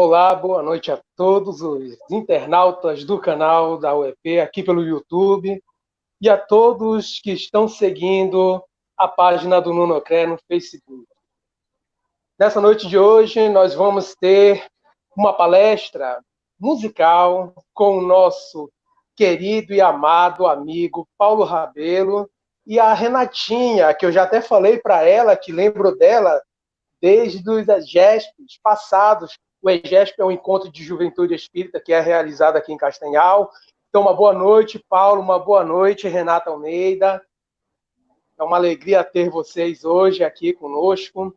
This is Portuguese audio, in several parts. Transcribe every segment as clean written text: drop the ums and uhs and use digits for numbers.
Olá, boa noite a todos os internautas do canal da UEP, aqui pelo YouTube, e a todos que estão seguindo a página do Nunocré no Facebook. Nessa noite de hoje, nós vamos ter uma palestra musical com o nosso querido e amado amigo Paulo Rabelo e a Renatinha, que eu já até falei para ela, que lembro dela desde os EGESPs passados. O EGESP é um encontro de juventude espírita que é realizado aqui em Castanhal. Então, uma boa noite, Paulo, uma boa noite, Renata Almeida. É uma alegria ter vocês hoje aqui conosco.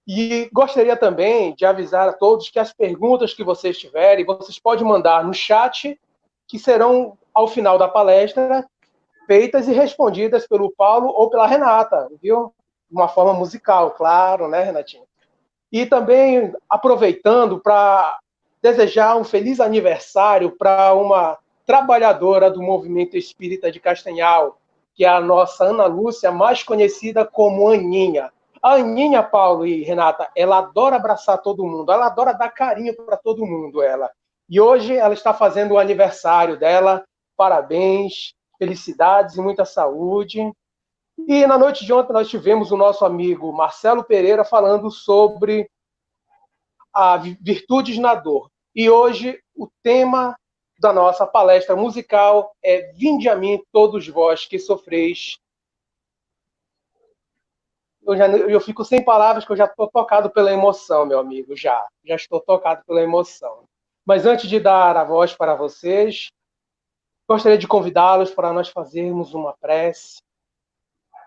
E gostaria também de avisar a todos que as perguntas que vocês tiverem, vocês podem mandar no chat, que serão, ao final da palestra, feitas e respondidas pelo Paulo ou pela Renata, viu? De uma forma musical, claro, né, Renatinha? E também aproveitando para desejar um feliz aniversário para uma trabalhadora do movimento espírita de Castanhal, que é a nossa Ana Lúcia, mais conhecida como Aninha. A Aninha, Paulo e Renata, ela adora abraçar todo mundo, ela adora dar carinho para todo mundo, ela. E hoje ela está fazendo o aniversário dela. Parabéns, felicidades e muita saúde. E na noite de ontem nós tivemos o nosso amigo Marcelo Pereira falando sobre a virtudes na dor. E hoje o tema da nossa palestra musical é Vinde a mim todos vós que sofreis. Eu fico sem palavras, que eu já estou tocado pela emoção, meu amigo, já estou tocado pela emoção. Mas antes de dar a voz para vocês, gostaria de convidá-los para nós fazermos uma prece,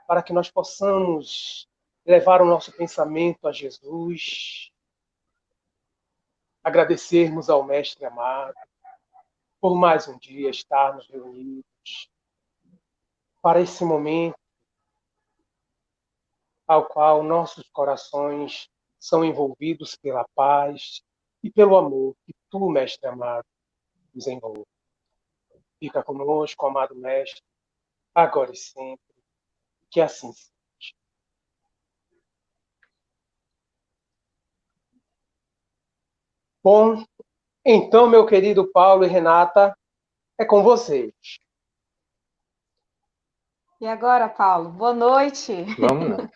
para que nós possamos levar o nosso pensamento a Jesus, agradecermos ao Mestre amado por mais um dia estarmos reunidos para esse momento ao qual nossos corações são envolvidos pela paz e pelo amor que tu, Mestre amado, nos envolve. Fica conosco, amado Mestre, agora e sempre, que assim seja. Bom, então, meu querido Paulo e Renata, é com vocês. E agora, Paulo, boa noite. Vamos,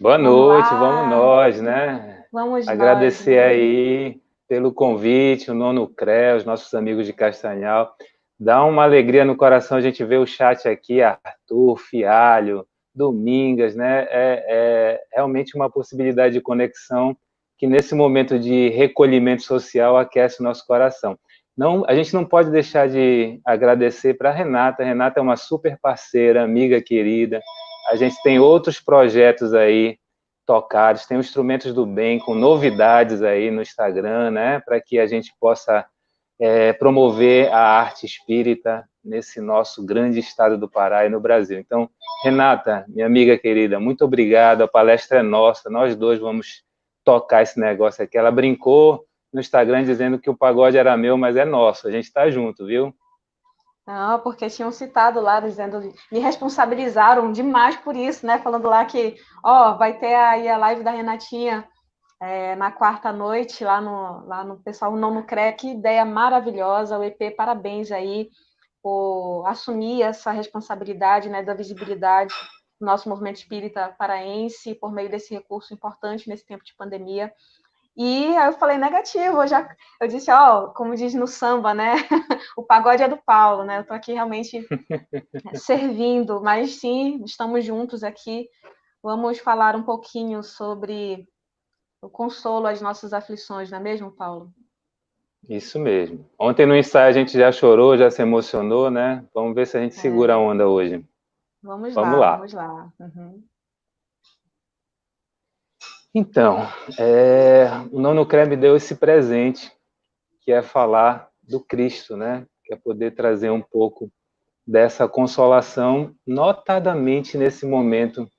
boa noite, vamos nós, né? Vamos agradecer nós, né? aí pelo convite, o Nono CRE, os nossos amigos de Castanhal. Dá uma alegria no coração a gente ver o chat aqui, Arthur, Fialho, Domingas, né? É realmente uma possibilidade de conexão que nesse momento de recolhimento social aquece o nosso coração. Não, a gente não pode deixar de agradecer para a Renata. A Renata é uma super parceira, amiga querida. A gente tem outros projetos aí tocados, tem o Instrumentos do Bem com novidades aí no Instagram, né? Para que a gente possa promover a arte espírita nesse nosso grande estado do Pará e no Brasil. Então, Renata, minha amiga querida, muito obrigado. A palestra é nossa. Nós dois vamos tocar esse negócio aqui. Ela brincou no Instagram dizendo que o pagode era meu, mas é nosso. A gente está junto, viu? Não, porque tinham citado lá, dizendo, me responsabilizaram demais por isso, né? Falando lá que, vai ter aí a live da Renatinha na quarta noite, lá no pessoal Nono CRE. Que ideia maravilhosa, o EP, parabéns aí por assumir essa responsabilidade, né, da visibilidade do nosso movimento espírita paraense, por meio desse recurso importante nesse tempo de pandemia. E aí eu falei negativo, eu disse, como diz no samba, né? O pagode é do Paulo, né? Eu estou aqui realmente servindo, mas sim, estamos juntos aqui. Vamos falar um pouquinho sobre o consolo às nossas aflições, não é mesmo, Paulo? Isso mesmo. Ontem no ensaio a gente já chorou, já se emocionou, né? Vamos ver se a gente segura a onda hoje. Vamos lá. Uhum. Então, o Nono CRE me deu esse presente, que é falar do Cristo, né? Que é poder trazer um pouco dessa consolação, notadamente nesse momento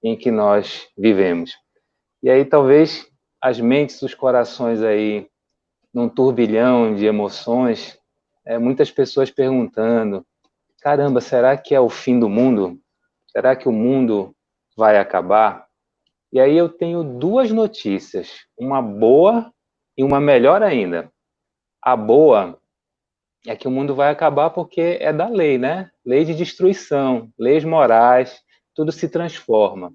em que nós vivemos. E aí talvez as mentes, os corações aí, num turbilhão de emoções, muitas pessoas perguntando, caramba, será que é o fim do mundo? Será que o mundo vai acabar? E aí eu tenho duas notícias, uma boa E uma melhor ainda, a boa é que o mundo vai acabar porque é da lei, né? Lei de destruição, leis morais, tudo se transforma.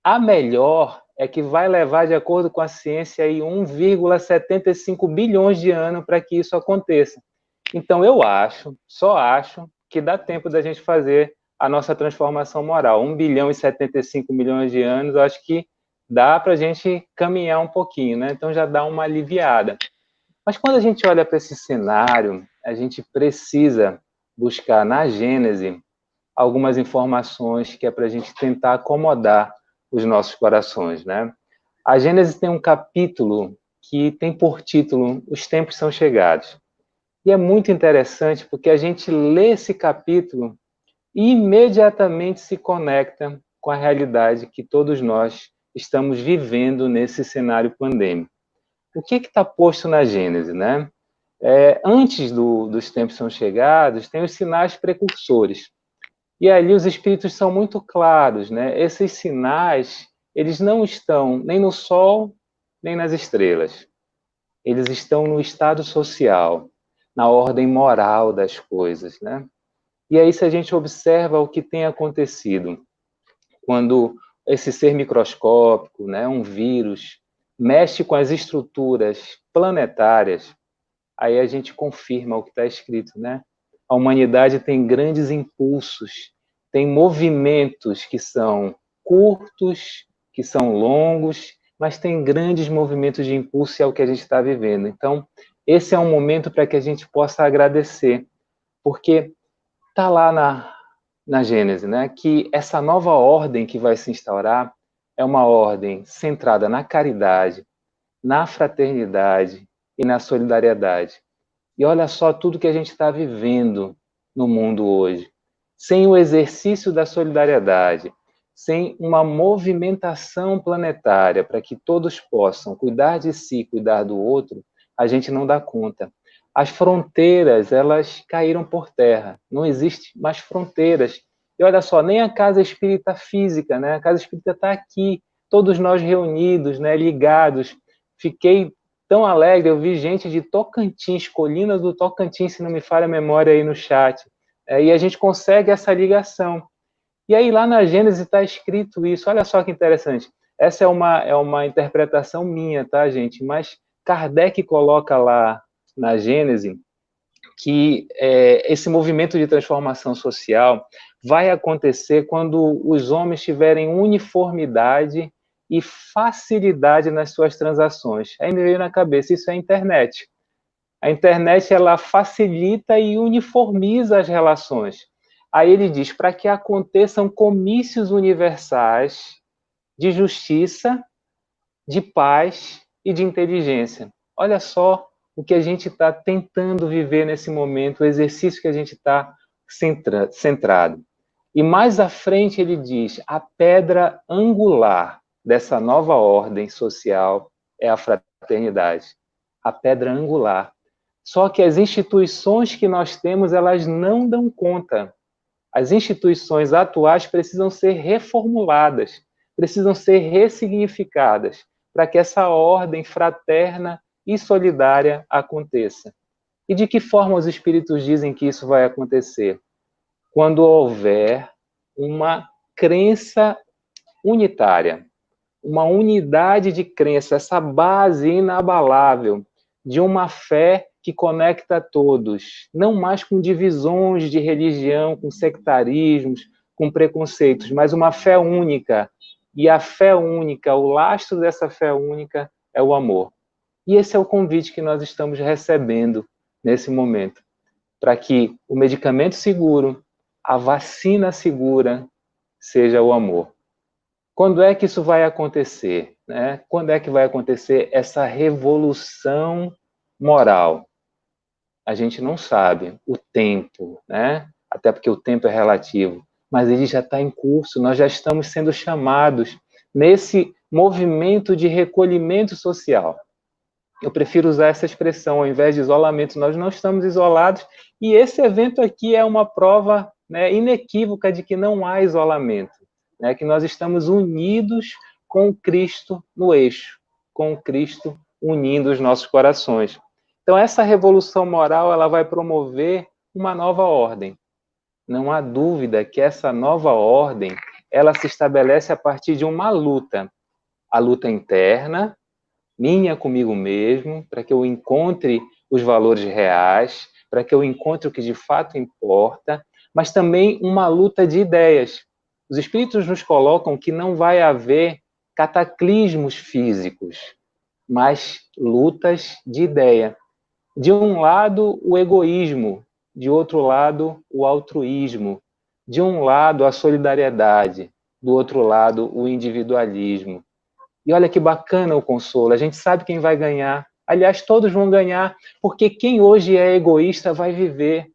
A melhor é que vai levar, de acordo com a ciência, aí 1,75 bilhões de anos para que isso aconteça. Então, eu acho, só acho, que dá tempo da gente fazer a nossa transformação moral. 1 bilhão e 75 milhões de anos, eu acho que dá para a gente caminhar um pouquinho, né? Então, já dá uma aliviada. Mas quando a gente olha para esse cenário, a gente precisa buscar na Gênese algumas informações que é para a gente tentar acomodar os nossos corações, né? A Gênesis tem um capítulo que tem por título Os Tempos São Chegados. E é muito interessante porque a gente lê esse capítulo e imediatamente se conecta com a realidade que todos nós estamos vivendo nesse cenário pandêmico. O que está posto na Gênese, né? Antes dos tempos são chegados, tem os sinais precursores. E ali os espíritos são muito claros, né? Esses sinais, eles não estão nem no sol, nem nas estrelas. Eles estão no estado social, na ordem moral das coisas, né? E aí, se a gente observa o que tem acontecido, quando esse ser microscópico, né, um vírus, mexe com as estruturas planetárias, aí a gente confirma o que está escrito, né? A humanidade tem grandes impulsos, tem movimentos que são curtos, que são longos, mas tem grandes movimentos de impulso e é o que a gente está vivendo. Então, esse é um momento para que a gente possa agradecer, porque está lá na Gênese, né, que essa nova ordem que vai se instaurar é uma ordem centrada na caridade, na fraternidade e na solidariedade. E olha só tudo que a gente está vivendo no mundo hoje. Sem o exercício da solidariedade, sem uma movimentação planetária para que todos possam cuidar de si, cuidar do outro, a gente não dá conta. As fronteiras, elas caíram por terra. Não existe mais fronteiras. E olha só, nem a casa espírita física, né? A casa espírita está aqui, todos nós reunidos, né? Ligados. Fiquei tão alegre, eu vi gente de Tocantins, Colinas do Tocantins, se não me falha a memória aí no chat. E a gente consegue essa ligação. E aí lá na Gênesis está escrito isso, olha só que interessante. Essa é uma interpretação minha, tá, gente? Mas Kardec coloca lá na Gênesis que esse movimento de transformação social vai acontecer quando os homens tiverem uniformidade e facilidade nas suas transações. Aí me veio na cabeça, isso é a internet. A internet, ela facilita e uniformiza as relações. Aí ele diz, para que aconteçam comícios universais de justiça, de paz e de inteligência. Olha só o que a gente está tentando viver nesse momento, o exercício que a gente está centrado. E mais à frente ele diz, a pedra angular dessa nova ordem social é a fraternidade. A pedra angular. Só que as instituições que nós temos, elas não dão conta. As instituições atuais precisam ser reformuladas, precisam ser ressignificadas, para que essa ordem fraterna e solidária aconteça. E de que forma os espíritos dizem que isso vai acontecer? Quando houver uma crença unitária, uma unidade de crença, essa base inabalável de uma fé que conecta a todos, não mais com divisões de religião, com sectarismos, com preconceitos, mas uma fé única. E a fé única, o lastro dessa fé única é o amor. E esse é o convite que nós estamos recebendo nesse momento, para que o medicamento seguro, a vacina segura, seja o amor. Quando é que isso vai acontecer, né? Quando é que vai acontecer essa revolução moral? A gente não sabe o tempo, né? Até porque o tempo é relativo, mas ele já está em curso, nós já estamos sendo chamados nesse movimento de recolhimento social. Eu prefiro usar essa expressão, ao invés de isolamento, nós não estamos isolados, e esse evento aqui é uma prova, né, inequívoca de que não há isolamento, né, que nós estamos unidos com Cristo no eixo, com Cristo unindo os nossos corações. Então, essa revolução moral, ela vai promover uma nova ordem. Não há dúvida que essa nova ordem, ela se estabelece a partir de uma luta. A luta interna, minha comigo mesmo, para que eu encontre os valores reais, para que eu encontre o que de fato importa, mas também uma luta de ideias. Os Espíritos nos colocam que não vai haver cataclismos físicos, mas lutas de ideia. De um lado, o egoísmo, de outro lado, o altruísmo, de um lado, a solidariedade, do outro lado, o individualismo. E olha que bacana o consolo, a gente sabe quem vai ganhar. Aliás, todos vão ganhar, porque quem hoje é egoísta vai viver.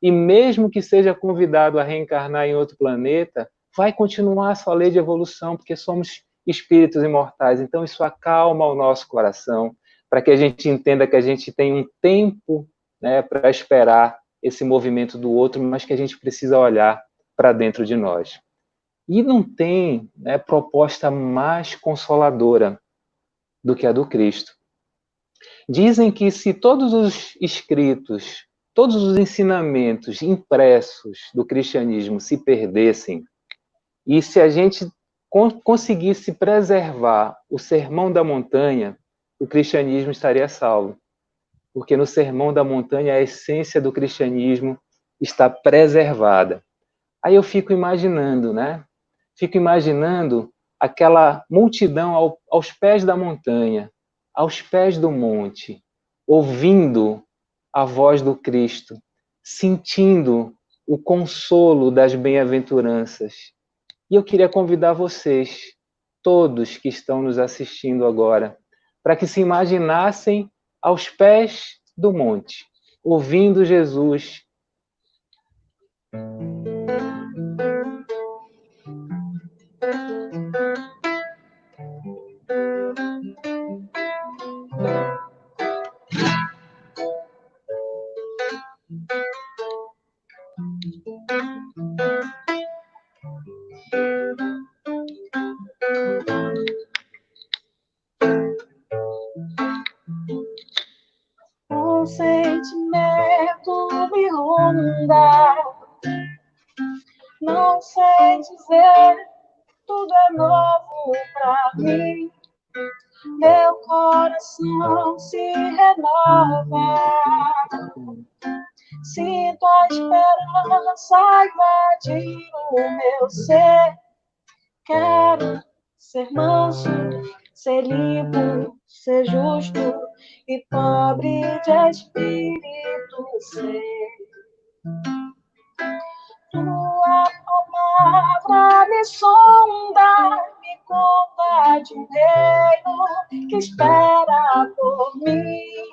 E mesmo que seja convidado a reencarnar em outro planeta, vai continuar a sua lei de evolução, porque somos espíritos imortais. Então isso acalma o nosso coração, para que a gente entenda que a gente tem um tempo, né, para esperar esse movimento do outro, mas que a gente precisa olhar para dentro de nós. E não tem, né, proposta mais consoladora do que a do Cristo. Dizem que se todos os escritos, todos os ensinamentos impressos do cristianismo se perdessem, e se a gente conseguisse preservar o Sermão da Montanha, o cristianismo estaria salvo. Porque no Sermão da Montanha a essência do cristianismo está preservada. Aí eu fico imaginando, né? Fico imaginando aquela multidão aos pés da montanha, aos pés do monte, ouvindo a voz do Cristo, sentindo o consolo das bem-aventuranças. E eu queria convidar vocês, todos que estão nos assistindo agora, para que se imaginassem aos pés do monte, ouvindo Jesus. Um sentimento me ronda, não sei dizer, tudo é novo pra mim. Meu coração se renova, sinto a esperança invadir o meu ser. Quero ser manso, ser limpo, ser justo e pobre de espírito ser. Tua palavra me sonda, me conta de um reino que espera por mim.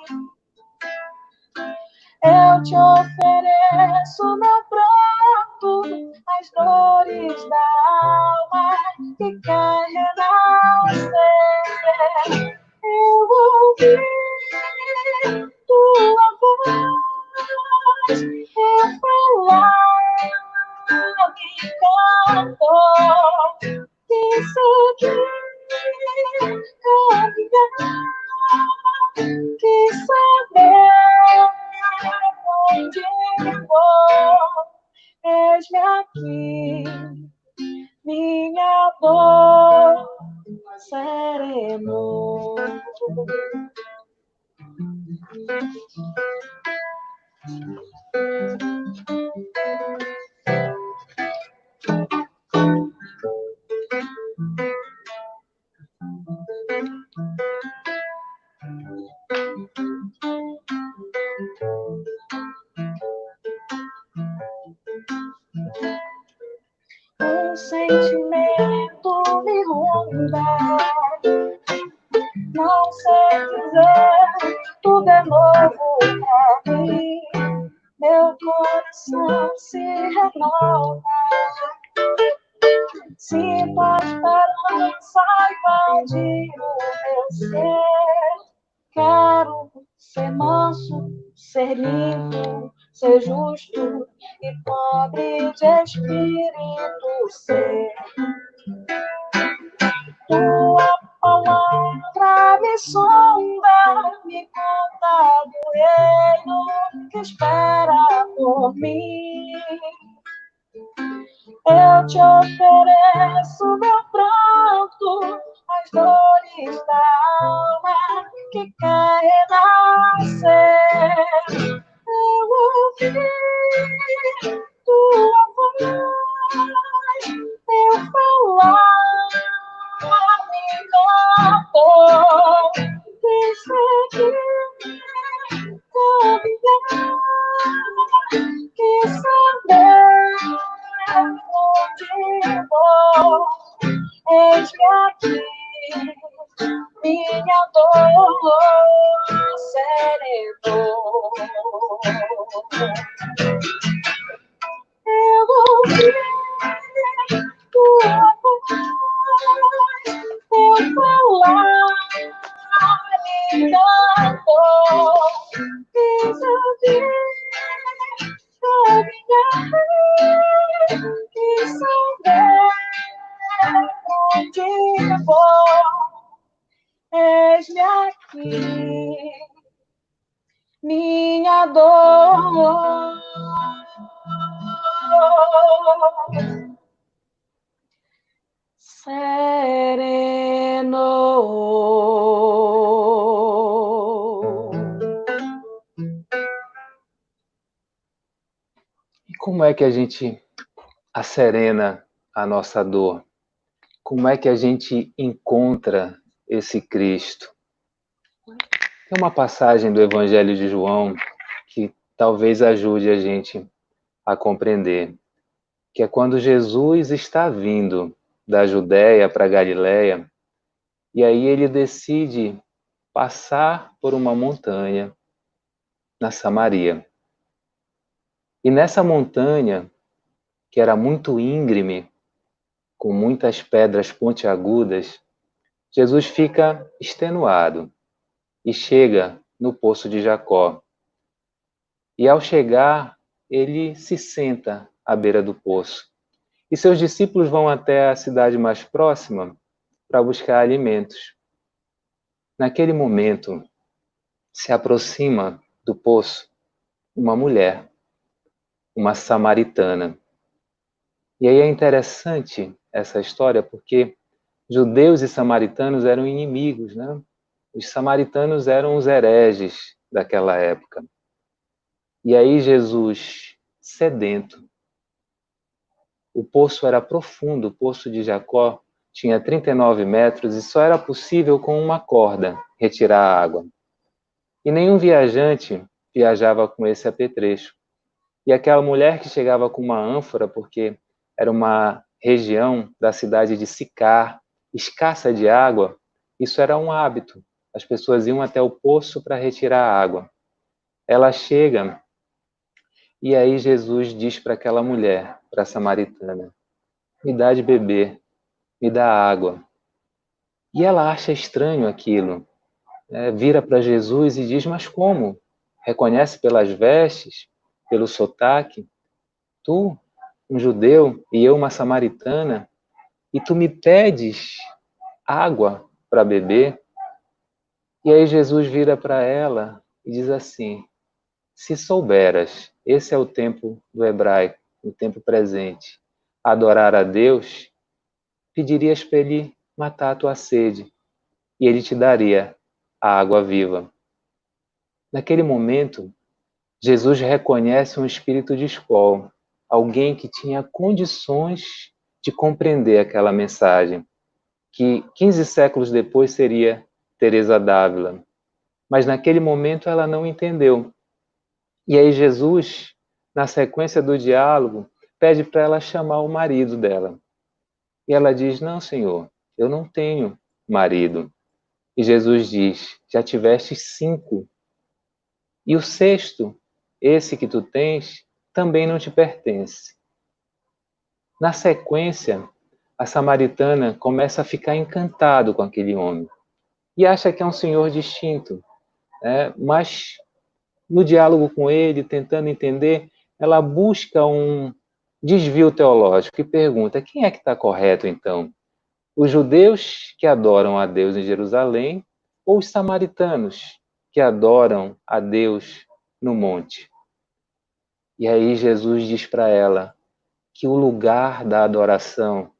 Eu te ofereço meu pranto, as dores da alma que quer renascer. Eu ouvi tua voz, eu falar, me cantou, e seguir, caminhar, que saber onde vou. Eis-me aqui, minha dor sereno. Um sentimento me ronda, não sei dizer, tudo é novo pra mim. Meu coração se renova, sinto a esperança invadir o meu ser. Quero ser manso, ser limpo, ser justo e pobre de espírito ser. Tua palavra me sonda, me conta do reino que espera por mim. Eu te ofereço meu pranto, as dores da alma que quer renascer. Eu ouvi tua voz, teu falar me encantou. Quis seguir, caminhar, quis saber onde vou. Eis-me aqui, minha dor serenou. Eu ouvi tua voz, teu falar me encantou. Quis ouvir, caminhar, quis saber onde vou. Eis-me aqui, minha dor serenou. E como é que a gente acerena a nossa dor? Como é que a gente encontra esse Cristo? Tem uma passagem do Evangelho de João que talvez ajude a gente a compreender, que é quando Jesus está vindo da Judéia para a Galiléia, e aí ele decide passar por uma montanha na Samaria. E nessa montanha, que era muito íngreme, com muitas pedras pontiagudas, Jesus fica extenuado e chega no poço de Jacó. E ao chegar, ele se senta à beira do poço. E seus discípulos vão até a cidade mais próxima para buscar alimentos. Naquele momento, se aproxima do poço uma mulher, uma samaritana. E aí é interessante essa história porque judeus e samaritanos eram inimigos, né? Os samaritanos eram os hereges daquela época. E aí Jesus, sedento, o poço era profundo, o poço de Jacó tinha 39 metros e só era possível com uma corda retirar a água. E nenhum viajante viajava com esse apetrecho. E aquela mulher que chegava com uma ânfora, porque era uma região da cidade de Sicar, escassa de água, isso era um hábito. As pessoas iam até o poço para retirar a água. Ela chega e aí Jesus diz para aquela mulher, para a samaritana, me dá de beber, me dá água. E ela acha estranho aquilo. Vira para Jesus e diz, mas como? Reconhece pelas vestes, pelo sotaque? Tu, um judeu, e eu uma samaritana, e tu me pedes água para beber? E aí Jesus vira para ela e diz assim, se souberas, esse é o tempo do hebraico, o tempo presente, adorar a Deus, pedirias para ele matar a tua sede, e ele te daria a água viva. Naquele momento, Jesus reconhece um espírito de escola, alguém que tinha condições de compreender aquela mensagem, que 15 séculos depois seria Teresa d'Ávila. Mas naquele momento ela não entendeu. E aí Jesus, na sequência do diálogo, pede para ela chamar o marido dela. E ela diz, não, Senhor, eu não tenho marido. E Jesus diz, já tiveste 5. E o 6º, esse que tu tens, também não te pertence. Na sequência, a samaritana começa a ficar encantado com aquele homem. E acha que é um senhor distinto. Mas no diálogo com ele, tentando entender, ela busca um desvio teológico e pergunta, quem é que está correto então? Os judeus que adoram a Deus em Jerusalém ou os samaritanos que adoram a Deus no monte? E aí Jesus diz para ela que o lugar da adoração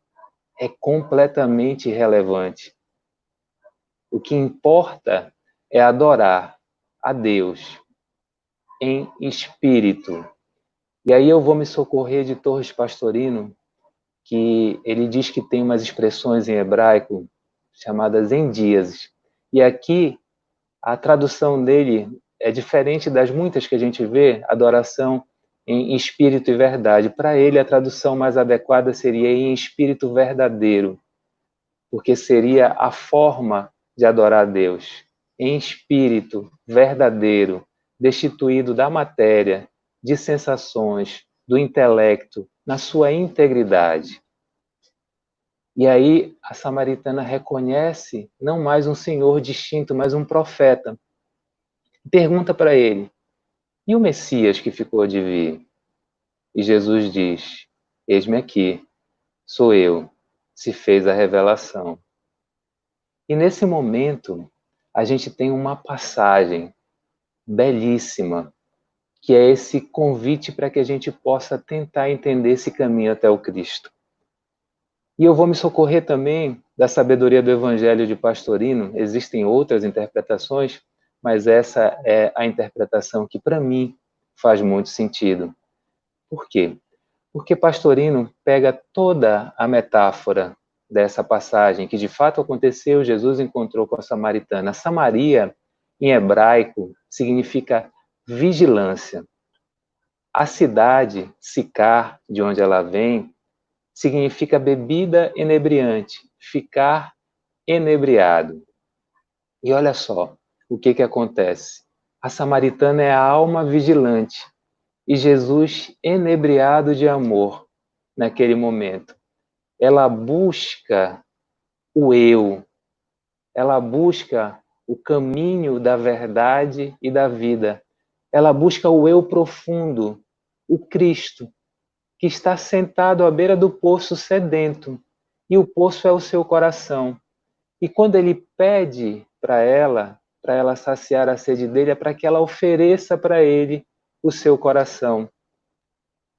é completamente irrelevante. O que importa é adorar a Deus em espírito. E aí eu vou me socorrer de Torres Pastorino, que ele diz que tem umas expressões em hebraico chamadas endíases. E aqui a tradução dele é diferente das muitas que a gente vê, adoração em espírito e verdade. Para ele, a tradução mais adequada seria em espírito verdadeiro, porque seria a forma de adorar a Deus, em espírito verdadeiro, destituído da matéria, de sensações, do intelecto, na sua integridade. E aí a samaritana reconhece não mais um senhor distinto, mas um profeta. Pergunta para ele, e o Messias que ficou de vir? E Jesus diz, eis-me aqui, sou eu, se fez a revelação. E nesse momento, a gente tem uma passagem belíssima, que é esse convite para que a gente possa tentar entender esse caminho até o Cristo. E eu vou me socorrer também da sabedoria do Evangelho de Pastorino. Existem outras interpretações, mas essa é a interpretação que, para mim, faz muito sentido. Por quê? Porque Pastorino pega toda a metáfora dessa passagem, que de fato aconteceu, Jesus encontrou com a samaritana. Samaria, em hebraico, significa vigilância. A cidade, Sicar, de onde ela vem, significa bebida inebriante, ficar enebriado. E olha só o que acontece. A samaritana é a alma vigilante e Jesus enebriado de amor naquele momento. Ela busca o eu, ela busca o caminho da verdade e da vida. Ela busca o eu profundo, o Cristo, que está sentado à beira do poço sedento, e o poço é o seu coração. E quando ele pede para ela saciar a sede dele, é para que ela ofereça para ele o seu coração.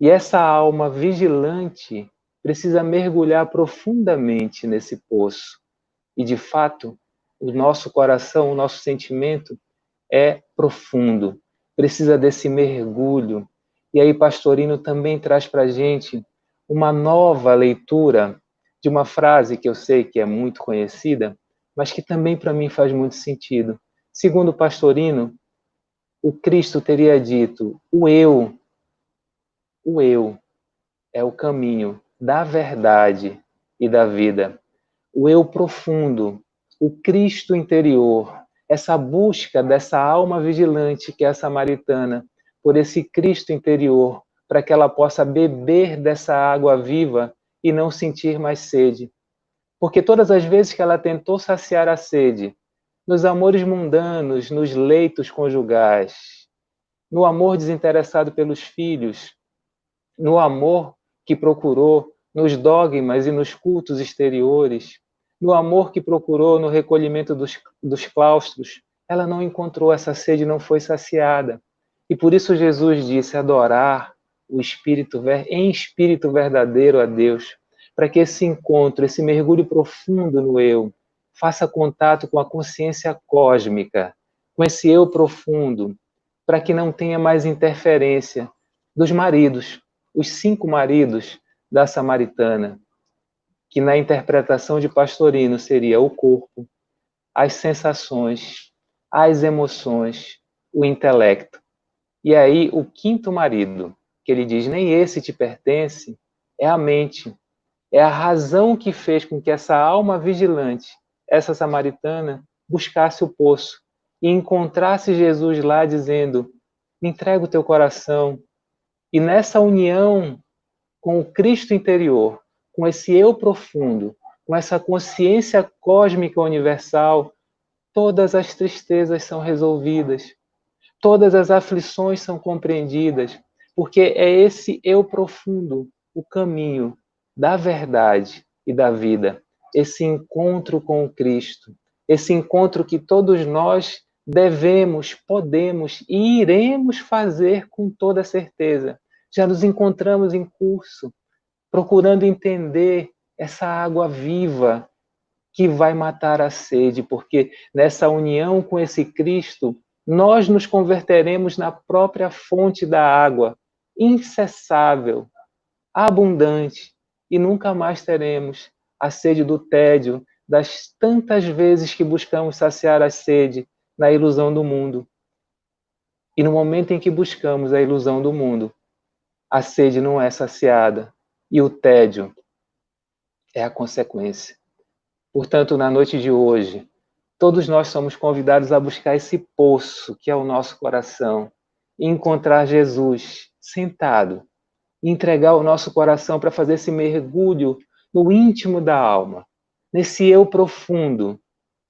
E essa alma vigilante precisa mergulhar profundamente nesse poço. E, de fato, o nosso coração, o nosso sentimento é profundo, precisa desse mergulho. E aí Pastorino também traz para a gente uma nova leitura de uma frase que eu sei que é muito conhecida, mas que também para mim faz muito sentido. Segundo Pastorino, o Cristo teria dito, o eu é o caminho da verdade e da vida. O eu profundo, o Cristo interior, essa busca dessa alma vigilante que é a samaritana, por esse Cristo interior, para que ela possa beber dessa água viva e não sentir mais sede. Porque todas as vezes que ela tentou saciar a sede, nos amores mundanos, nos leitos conjugais, no amor desinteressado pelos filhos, no amor que procurou nos dogmas e nos cultos exteriores, no amor que procurou no recolhimento dos claustros, ela não encontrou essa sede, não foi saciada. E por isso Jesus disse adorar o espírito em espírito verdadeiro a Deus, para que esse encontro, esse mergulho profundo no eu, faça contato com a consciência cósmica, com esse eu profundo, para que não tenha mais interferência dos maridos, os 5 maridos da samaritana, que na interpretação de Pastorino seria o corpo, as sensações, as emoções, o intelecto. E aí o 5º marido, que ele diz, nem esse te pertence, é a mente. É a razão que fez com que essa alma vigilante, essa samaritana, buscasse o poço e encontrasse Jesus lá dizendo, me entrega o teu coração. E nessa união com o Cristo interior, com esse eu profundo, com essa consciência cósmica universal, todas as tristezas são resolvidas, todas as aflições são compreendidas, porque é esse eu profundo, o caminho da verdade e da vida, esse encontro com o Cristo, esse encontro que todos nós devemos, podemos e iremos fazer com toda certeza. Já nos encontramos em curso, procurando entender essa água viva que vai matar a sede, porque nessa união com esse Cristo, nós nos converteremos na própria fonte da água, incessável, abundante, e nunca mais teremos a sede do tédio, das tantas vezes que buscamos saciar a sede na ilusão do mundo. E no momento em que buscamos a ilusão do mundo, a sede não é saciada e o tédio é a consequência. Portanto, na noite de hoje, todos nós somos convidados a buscar esse poço que é o nosso coração e encontrar Jesus sentado, e entregar o nosso coração para fazer esse mergulho no íntimo da alma, nesse eu profundo,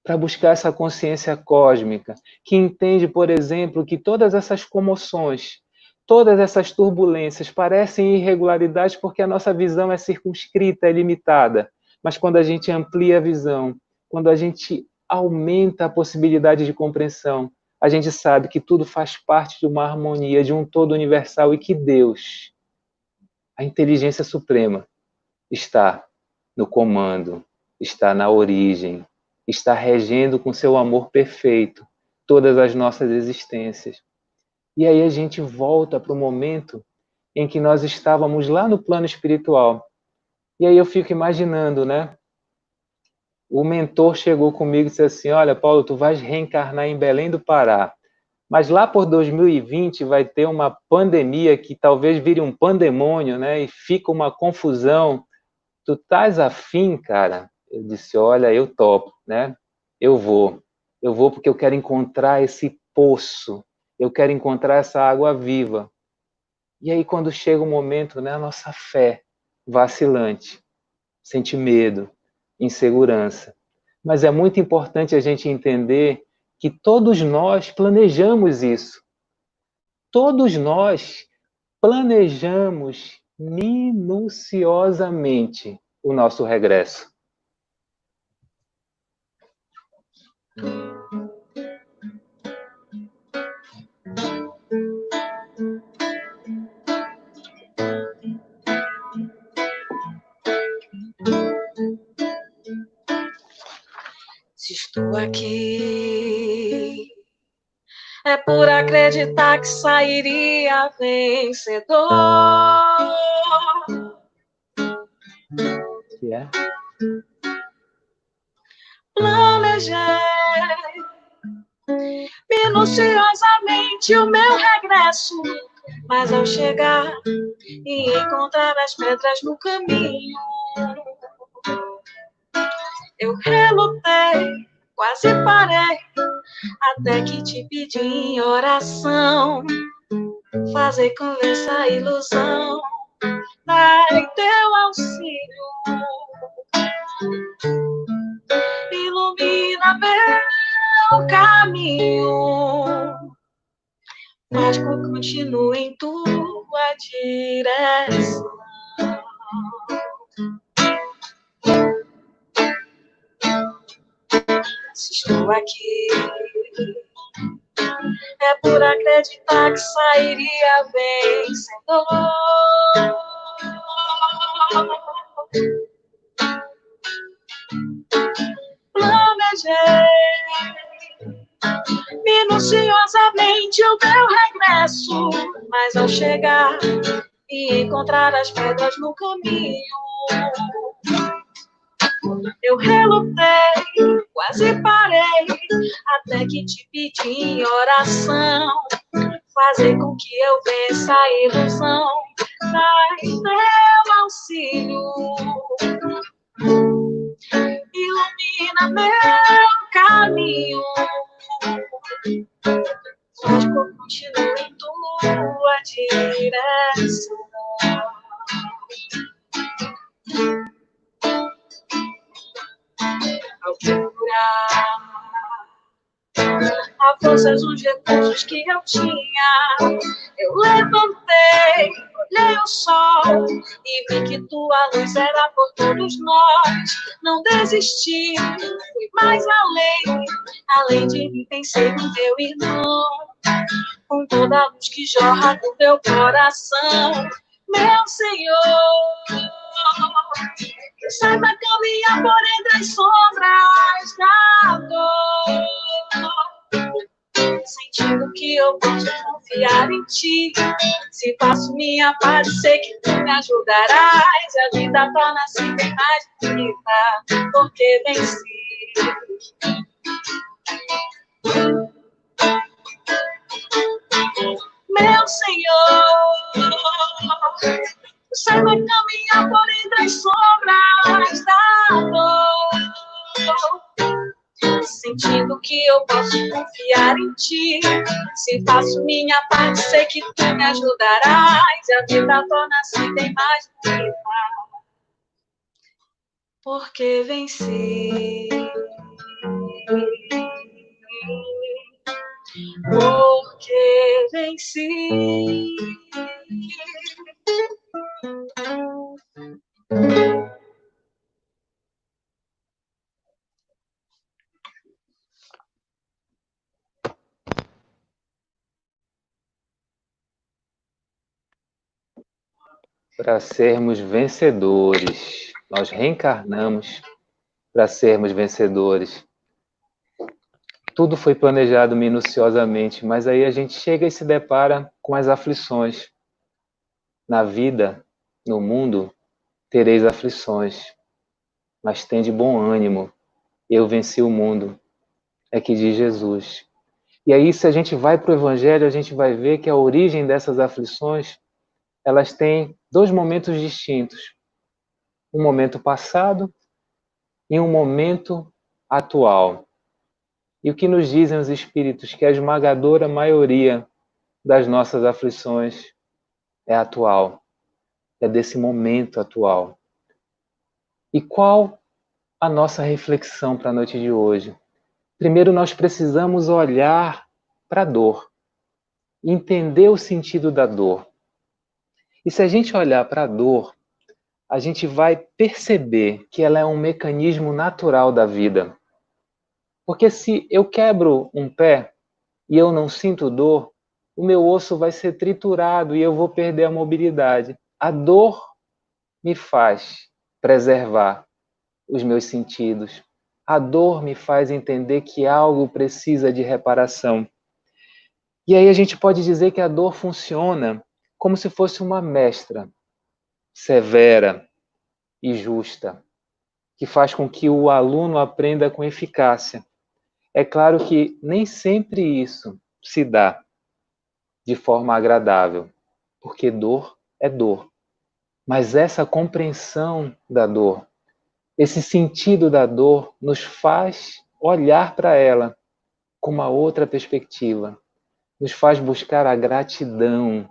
para buscar essa consciência cósmica, que entende, por exemplo, que todas essas comoções, todas essas turbulências parecem irregularidades porque a nossa visão é circunscrita, é limitada. Mas quando a gente amplia a visão, quando a gente aumenta a possibilidade de compreensão, a gente sabe que tudo faz parte de uma harmonia, de um todo universal e que Deus, a inteligência suprema, está no comando, está na origem, está regendo com seu amor perfeito todas as nossas existências. E aí a gente volta para o momento em que nós estávamos lá no plano espiritual. E aí eu fico imaginando, né? O mentor chegou comigo e disse assim, olha, Paulo, tu vais reencarnar em Belém do Pará, mas lá por 2020 vai ter uma pandemia que talvez vire um pandemônio, né? E fica uma confusão. Tu estás afim, cara? Eu disse, olha, eu topo, né? Eu vou porque eu quero encontrar esse poço, eu quero encontrar essa água viva. E aí quando chega o momento, né, a nossa fé vacilante, sente medo, insegurança. Mas é muito importante a gente entender que todos nós planejamos isso. Todos nós planejamos minuciosamente o nosso regresso. Se estou aqui, é por acreditar que sairia vencedor. Yeah. Planejei minuciosamente o meu regresso, mas ao chegar e encontrar as pedras no caminho, eu relutei, quase parei, até que te pedi em oração, fazer com essa ilusão, dar em teu auxílio, ilumina meu caminho, mas continua em tua direção. Se estou aqui, é por acreditar que sairia vencedor. Planejei minuciosamente o meu regresso, mas ao chegar e encontrar as pedras no caminho, eu relutei, quase parei, até que te pedi em oração, fazer com que eu vença a ilusão, dai teu auxílio, ilumina meu caminho, faz com que continue em tua direção. Ao procurar a forças, os recursos que eu tinha. Eu levantei, olhei o sol e vi que tua luz era por todos nós. Não desisti, fui mais além. Além de mim, pensei no meu irmão. Com toda a luz que jorra do teu coração, meu Senhor. Eu saiba caminhar por entre as sombras da dor, sentindo que eu posso confiar em ti. Se faço minha parte, sei que tu me ajudarás. E a vida torna-se bem mais bonita, porque venci. Meu Senhor, saiba caminhar por entre as sombras da dor, sentindo que eu posso confiar em ti. Se faço minha parte, sei que tu me ajudarás. E a vida torna-se bem mais bonita, porque venci. Porque venci. Para sermos vencedores, nós reencarnamos para sermos vencedores. Tudo foi planejado minuciosamente, mas aí a gente chega e se depara com as aflições. Na vida, no mundo, tereis aflições, mas tende bom ânimo. Eu venci o mundo, é que diz Jesus. E aí, se a gente vai para o Evangelho, a gente vai ver que a origem dessas aflições, elas têm dois momentos distintos. Um momento passado e um momento atual. E o que nos dizem os Espíritos? Que a esmagadora maioria das nossas aflições é atual, é desse momento atual. E qual a nossa reflexão para a noite de hoje? Primeiro, nós precisamos olhar para a dor, entender o sentido da dor. E se a gente olhar para a dor, a gente vai perceber que ela é um mecanismo natural da vida. Porque se eu quebro um pé e eu não sinto dor, o meu osso vai ser triturado e eu vou perder a mobilidade. A dor me faz preservar os meus sentidos. A dor me faz entender que algo precisa de reparação. E aí a gente pode dizer que a dor funciona como se fosse uma mestra severa e justa, que faz com que o aluno aprenda com eficácia. É claro que nem sempre isso se dá de forma agradável, porque dor é dor. Mas essa compreensão da dor, esse sentido da dor, nos faz olhar para ela com uma outra perspectiva, nos faz buscar a gratidão,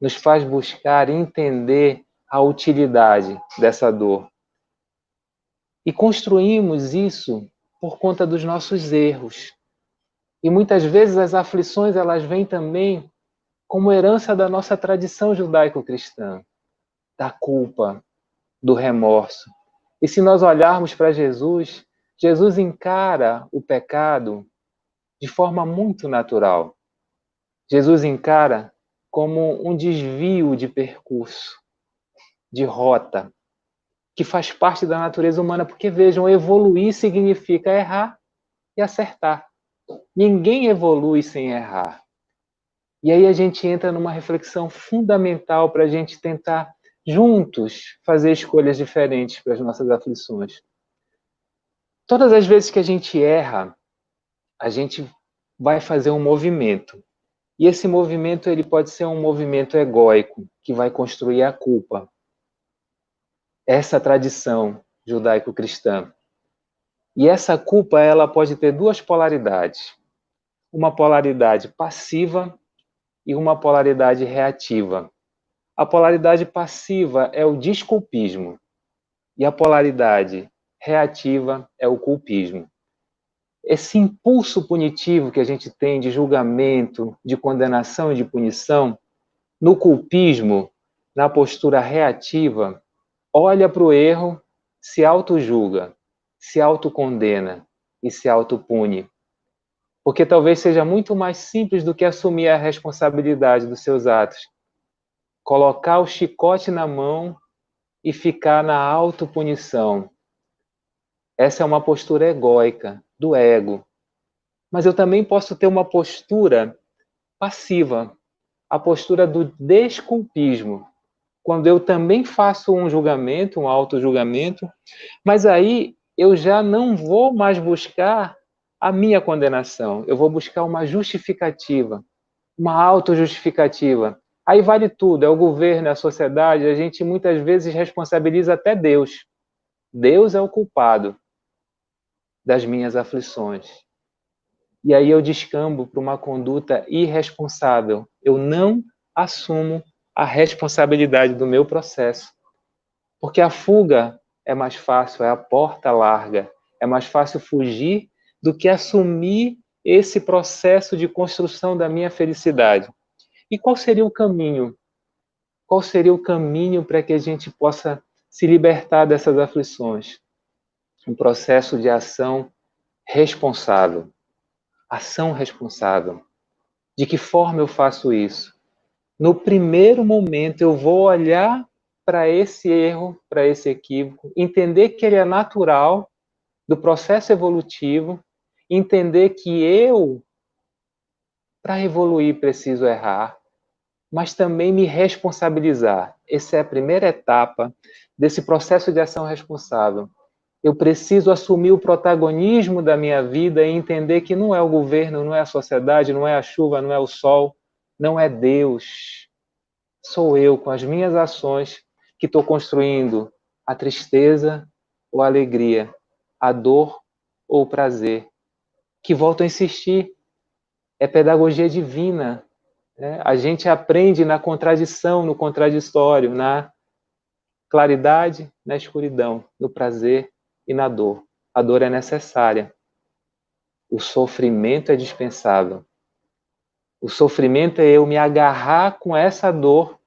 nos faz buscar entender a utilidade dessa dor. E construímos isso por conta dos nossos erros. E muitas vezes as aflições, elas vêm também como herança da nossa tradição judaico-cristã, da culpa, do remorso. E se nós olharmos para Jesus, Jesus encara o pecado de forma muito natural. Jesus encara como um desvio de percurso, de rota, que faz parte da natureza humana, porque vejam, evoluir significa errar e acertar. Ninguém evolui sem errar. E aí a gente entra numa reflexão fundamental para a gente tentar, juntos, fazer escolhas diferentes para as nossas aflições. Todas as vezes que a gente erra, a gente vai fazer um movimento. E esse movimento ele pode ser um movimento egóico, que vai construir a culpa. Essa tradição judaico-cristã. E essa culpa ela pode ter duas polaridades. Uma polaridade passiva e uma polaridade reativa. A polaridade passiva é o desculpismo e a polaridade reativa é o culpismo. esse impulso punitivo que a gente tem de julgamento, de condenação e de punição, no culpismo, na postura reativa, olha para o erro, se auto-julga, se autocondena e se autopune. Porque talvez seja muito mais simples do que assumir a responsabilidade dos seus atos. Colocar o chicote na mão e ficar na autopunição. Essa é uma postura egóica, do ego. Mas eu também posso ter uma postura passiva, a postura do desculpismo, quando eu também faço um julgamento, um auto-julgamento, mas aí eu já não vou mais buscar a minha condenação, eu vou buscar uma justificativa, uma auto-justificativa. Aí vale tudo, é o governo, é a sociedade, a gente muitas vezes responsabiliza até Deus. Deus é o culpado das minhas aflições. E aí eu descambo para uma conduta irresponsável. Eu não assumo a responsabilidade do meu processo. Porque a fuga é mais fácil, é a porta larga. É mais fácil fugir do que assumir esse processo de construção da minha felicidade. E qual seria o caminho? Qual seria o caminho para que a gente possa se libertar dessas aflições? Um processo de ação responsável. Ação responsável. De que forma eu faço isso? No primeiro momento eu vou olhar para esse erro, para esse equívoco, entender que ele é natural do processo evolutivo, entender que eu, para evoluir, preciso errar, mas também me responsabilizar. Essa é a primeira etapa desse processo de ação responsável. Eu preciso assumir o protagonismo da minha vida e entender que não é o governo, não é a sociedade, não é a chuva, não é o sol, não é Deus. Sou eu, com as minhas ações, que estou construindo a tristeza ou a alegria, a dor ou o prazer. Que volto a insistir, é pedagogia divina. Né? A gente aprende na contradição, no contraditório, na claridade, na escuridão, no prazer e na dor. A dor é necessária. O sofrimento é dispensável. O sofrimento é eu me agarrar com essa dor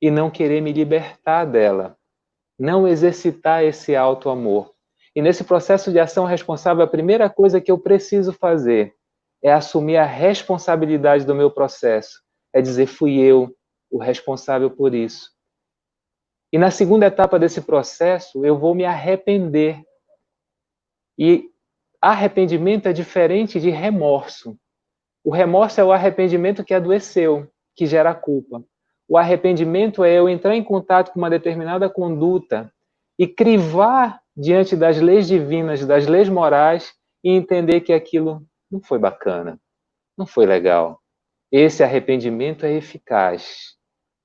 e não querer me libertar dela. Não exercitar esse auto-amor. E nesse processo de ação responsável, a primeira coisa que eu preciso fazer é assumir a responsabilidade do meu processo. É dizer, fui eu o responsável por isso. E na segunda etapa desse processo, eu vou me arrepender. E arrependimento é diferente de remorso. O remorso é o arrependimento que adoeceu, que gera culpa. O arrependimento é eu entrar em contato com uma determinada conduta e crivar diante das leis divinas, das leis morais, e entender que aquilo não foi bacana, não foi legal. Esse arrependimento é eficaz,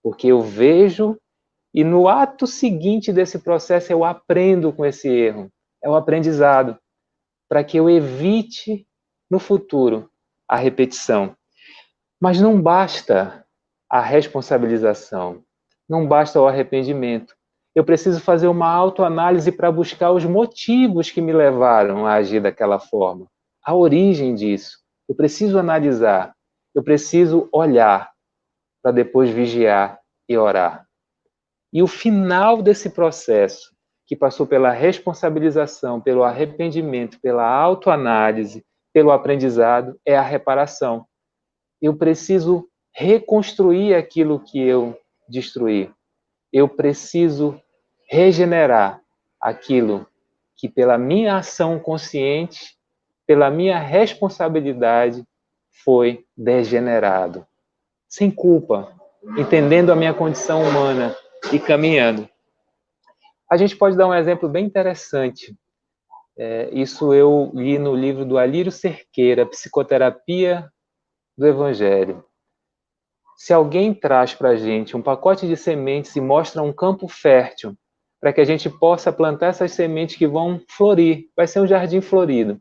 porque eu vejo e no ato seguinte desse processo eu aprendo com esse erro. É o aprendizado, para que eu evite no futuro a repetição. Mas não basta a responsabilização, não basta o arrependimento. Eu preciso fazer uma autoanálise para buscar os motivos que me levaram a agir daquela forma, a origem disso. Eu preciso analisar, eu preciso olhar para depois vigiar e orar. E o final desse processo, que passou pela responsabilização, pelo arrependimento, pela autoanálise, pelo aprendizado, é a reparação. Eu preciso reconstruir aquilo que eu destruí. Eu preciso regenerar aquilo que, pela minha ação consciente, pela minha responsabilidade, foi degenerado. Sem culpa, entendendo a minha condição humana e caminhando. A gente pode dar um exemplo bem interessante. Isso eu li no livro do Alírio Cerqueira, Psicoterapia do Evangelho. Se alguém traz para a gente um pacote de sementes e mostra um campo fértil, para que a gente possa plantar essas sementes que vão florir, vai ser um jardim florido.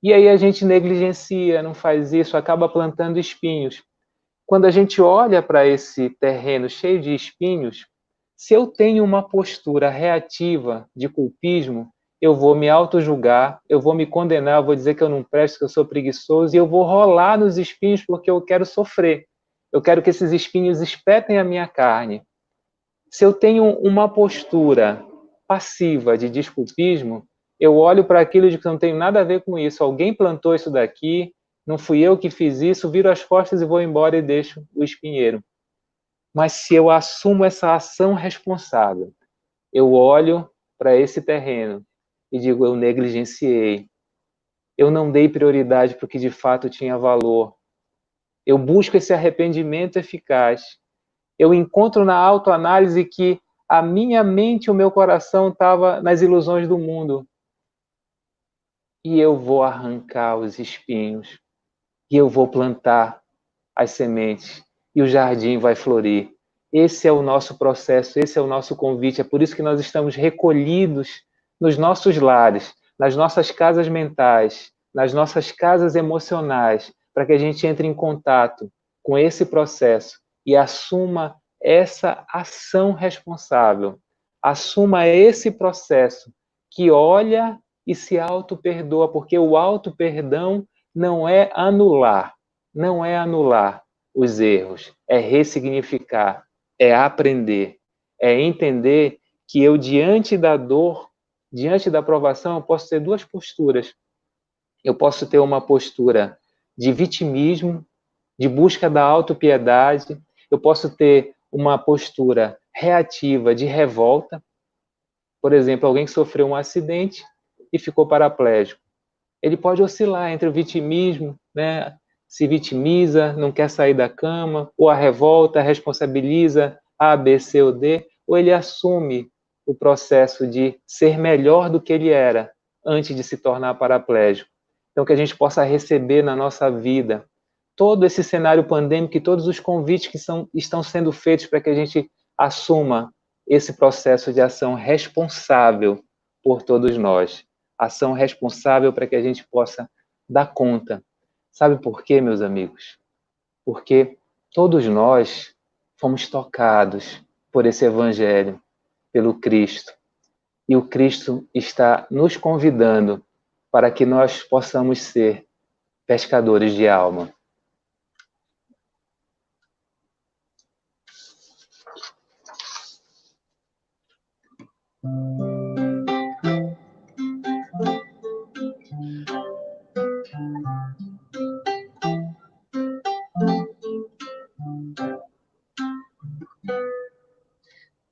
E aí a gente negligencia, não faz isso, acaba plantando espinhos. Quando a gente olha para esse terreno cheio de espinhos, se eu tenho uma postura reativa de culpismo, eu vou me auto-julgar, eu vou me condenar, eu vou dizer que eu não presto, que eu sou preguiçoso, e eu vou rolar nos espinhos porque eu quero sofrer. Eu quero que esses espinhos espetem a minha carne. Se eu tenho uma postura passiva de desculpismo, eu olho para aquilo de que não tenho nada a ver com isso. Alguém plantou isso daqui, não fui eu que fiz isso, viro as costas e vou embora e deixo o espinheiro. Mas se eu assumo essa ação responsável, eu olho para esse terreno e digo, eu negligenciei. Eu não dei prioridade para o que de fato tinha valor. Eu busco esse arrependimento eficaz. Eu encontro na autoanálise que a minha mente e o meu coração estavam nas ilusões do mundo. E eu vou arrancar os espinhos. E eu vou plantar as sementes. E o jardim vai florir. Esse é o nosso processo, esse é o nosso convite. É por isso que nós estamos recolhidos nos nossos lares, nas nossas casas mentais, nas nossas casas emocionais, para que a gente entre em contato com esse processo e assuma essa ação responsável. Assuma esse processo que olha e se auto-perdoa, porque o auto-perdão não é anular os erros, é ressignificar, é aprender, é entender que eu, diante da dor, diante da provação, eu posso ter duas posturas. Eu posso ter uma postura de vitimismo, de busca da autopiedade, eu posso ter uma postura reativa de revolta. Por exemplo, alguém que sofreu um acidente e ficou paraplégico. Ele pode oscilar entre o vitimismo, né? Se vitimiza, não quer sair da cama, ou a revolta, responsabiliza A, B, C ou D, ou ele assume o processo de ser melhor do que ele era antes de se tornar paraplégico. Então, que a gente possa receber na nossa vida todo esse cenário pandêmico e todos os convites que estão sendo feitos para que a gente assuma esse processo de ação responsável por todos nós. Ação responsável para que a gente possa dar conta. Sabe por quê, meus amigos? Porque todos nós fomos tocados por esse Evangelho, pelo Cristo. E o Cristo está nos convidando para que nós possamos ser pescadores de alma.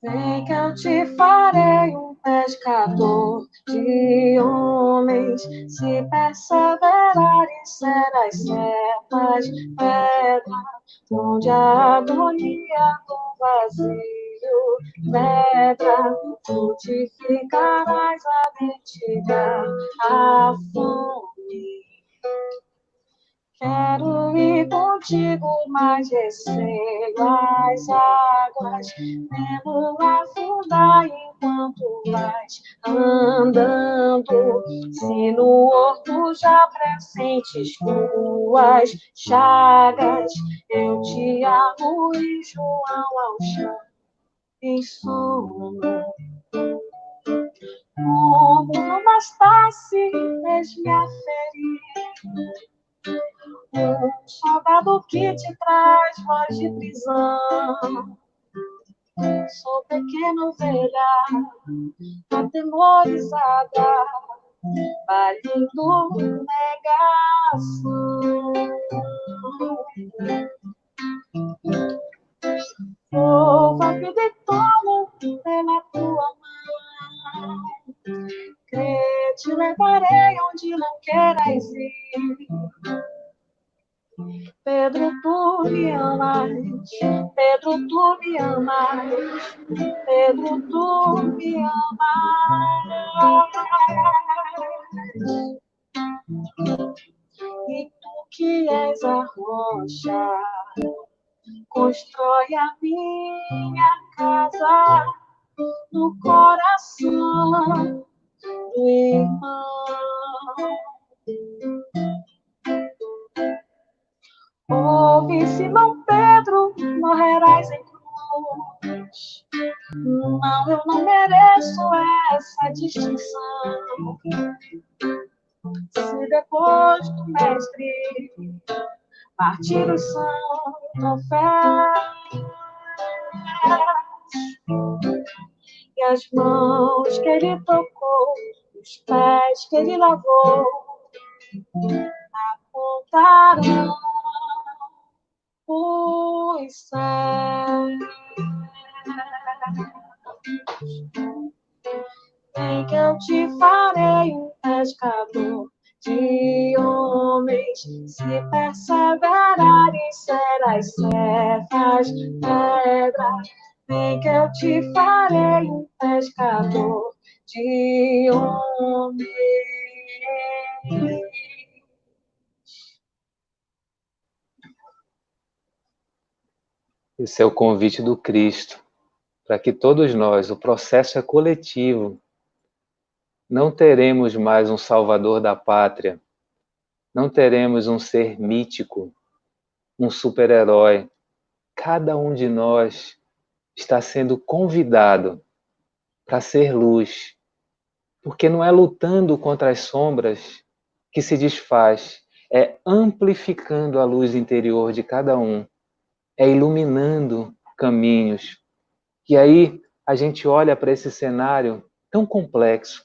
Vem que eu te farei um pescador de homens, se perseverares serás servas de pedra, onde a agonia do vazio medra, frutificarás a mitigar a fome. Quero ir contigo, mas receio as águas, temo afundar enquanto vais andando. Se no horto já pressentes tuas chagas, eu te arrujo ao chão em sono. Como não bastasse, fez-me aferir um soldado que te traz voz de prisão. Sou pequena ovelha, atemorizada, parindo negação. Louva que te tomo pela tua mão, crê, te levarei onde não queres ir. Pedro, tu me amas, Pedro, tu me amas, Pedro, tu me amas. E tu que és a rocha, constrói a minha casa no coração do irmão. Ouve, Simão Pedro, morrerás em cruz, Não, eu não mereço essa distinção. Se depois do mestre partir o santo ofé e as mãos que ele tocou, os pés que ele lavou, apontarão os céus. Vem que eu te farei um pescador de homens, se perseverares serás servas pedras. Vem que eu te farei um pescador de homens. Esse é o convite do Cristo, para que todos nós, o processo é coletivo. Não teremos mais um salvador da pátria, não teremos um ser mítico, um super-herói. Cada um de nós está sendo convidado para ser luz, porque não é lutando contra as sombras que se desfaz, é amplificando a luz interior de cada um, é iluminando caminhos. E aí a gente olha para esse cenário tão complexo,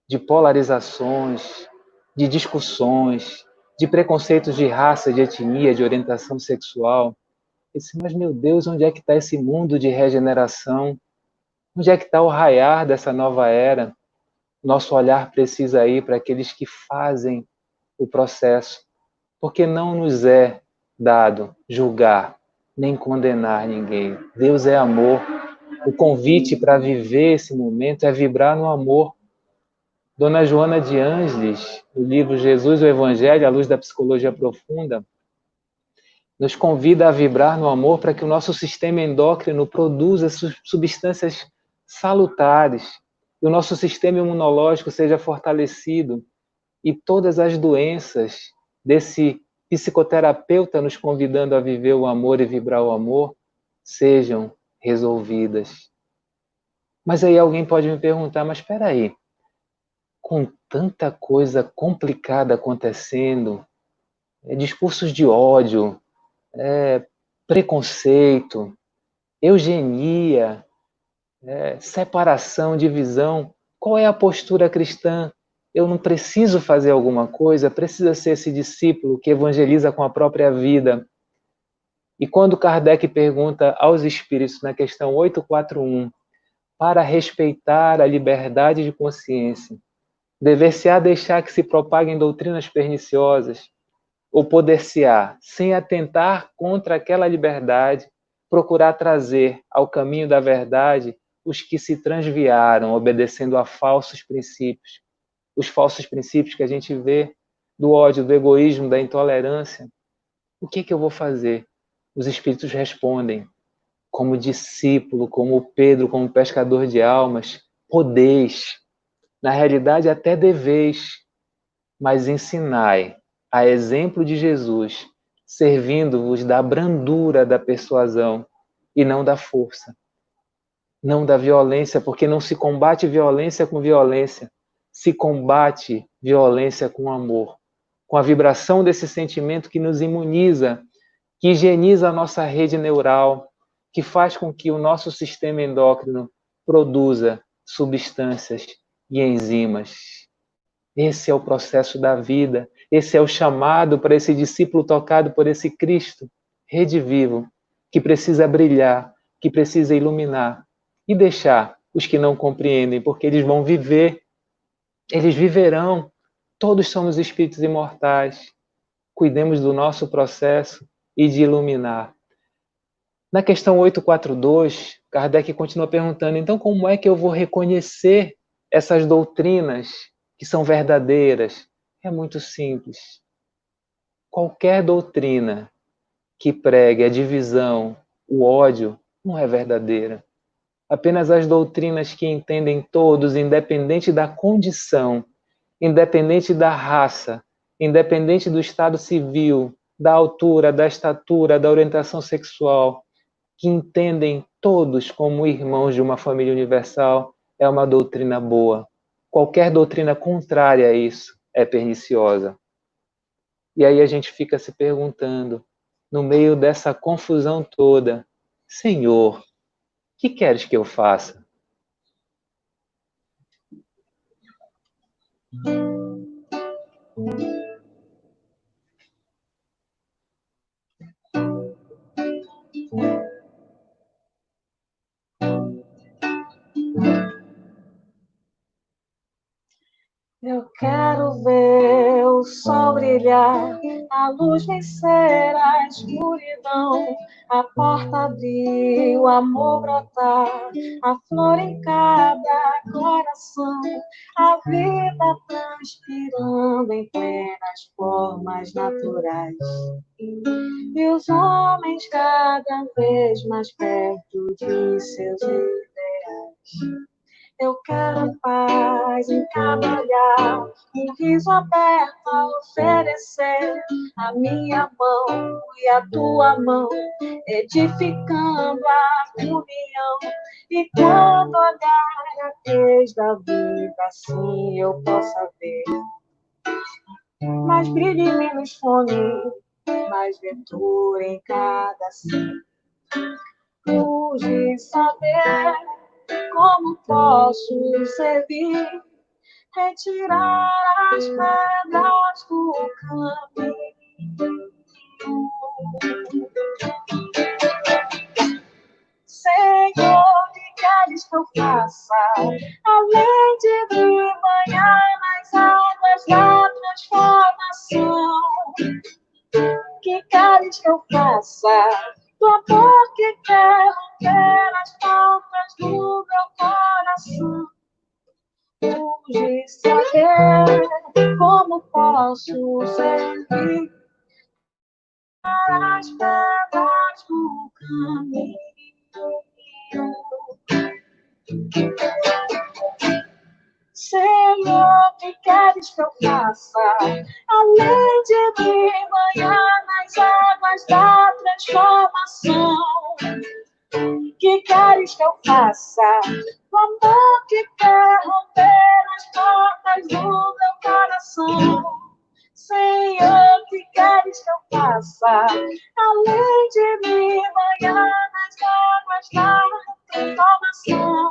de polarizações, de discussões, de preconceitos de raça, de etnia, de orientação sexual. Mas, meu Deus, onde é que está esse mundo de regeneração? Onde é que está o raiar dessa nova era? Nosso olhar precisa ir para aqueles que fazem o processo, porque não nos é dado julgar, nem condenar ninguém. Deus é amor. O convite para viver esse momento é vibrar no amor. Dona Joana de Ângeles, no livro Jesus, o Evangelho, à luz da psicologia profunda, nos convida a vibrar no amor para que o nosso sistema endócrino produza substâncias salutares e o nosso sistema imunológico seja fortalecido e todas as doenças desse psicoterapeuta nos convidando a viver o amor e vibrar o amor sejam resolvidas. Mas aí alguém pode me perguntar, mas espera aí, com tanta coisa complicada acontecendo, discursos de ódio, preconceito, eugenia, separação, divisão, qual é a postura cristã? Eu não preciso fazer alguma coisa, precisa ser esse discípulo que evangeliza com a própria vida. E quando Kardec pergunta aos espíritos na questão 841, para respeitar a liberdade de consciência, dever-se-á deixar que se propaguem doutrinas perniciosas, ou poder-se-á, sem atentar contra aquela liberdade, procurar trazer ao caminho da verdade os que se transviaram, obedecendo a falsos princípios. Os falsos princípios que a gente vê do ódio, do egoísmo, da intolerância. O que eu vou fazer? Os espíritos respondem, como discípulo, como Pedro, como pescador de almas, podeis, na realidade até deveis, mas ensinai, a exemplo de Jesus, servindo-vos da brandura da persuasão e não da força, não da violência, porque não se combate violência com violência, se combate violência com amor, com a vibração desse sentimento que nos imuniza, que higieniza a nossa rede neural, que faz com que o nosso sistema endócrino produza substâncias e enzimas. Esse é o processo da vida, esse é o chamado para esse discípulo tocado por esse Cristo, rede vivo, que precisa brilhar, que precisa iluminar e deixar os que não compreendem, porque eles vão viver, eles viverão, todos somos espíritos imortais. Cuidemos do nosso processo e de iluminar. Na questão 842, Kardec continua perguntando, então como é que eu vou reconhecer essas doutrinas que são verdadeiras? É muito simples. Qualquer doutrina que pregue a divisão, o ódio, não é verdadeira. Apenas as doutrinas que entendem todos, independente da condição, independente da raça, independente do estado civil, da altura, da estatura, da orientação sexual, que entendem todos como irmãos de uma família universal, é uma doutrina boa. Qualquer doutrina contrária a isso é perniciosa. E aí a gente fica se perguntando, no meio dessa confusão toda, Senhor, o que queres que eu faça? Eu quero ver o sol brilhar, a luz vencer a escuridão, a porta abrir, o amor brotar, a flor em cada coração, a vida transpirando em plenas formas naturais. E os homens cada vez mais perto de seus ideais. Eu quero paz em cada olhar, um riso aberto a oferecer, a minha mão e a tua mão, edificando a comunhão. E quando olhar a cruz da vida, assim eu possa ver mais brilho e menos fome, mais ventura em cada ser. Luz de saber como posso servir, retirar as pedras do caminho. Senhor, que queres que eu faça, além de me banhar nas águas da transformação? Que queres que eu faça, do amor que quer romper as portas do meu coração? Hoje saber como posso servir as pedras do caminho. Senhor, que queres que eu faça, além de me banhar nas águas da transformação? Que queres que eu faça, o amor que quer romper as portas do meu coração? Senhor, que queres que eu faça, além de me banhar nas águas da transformação?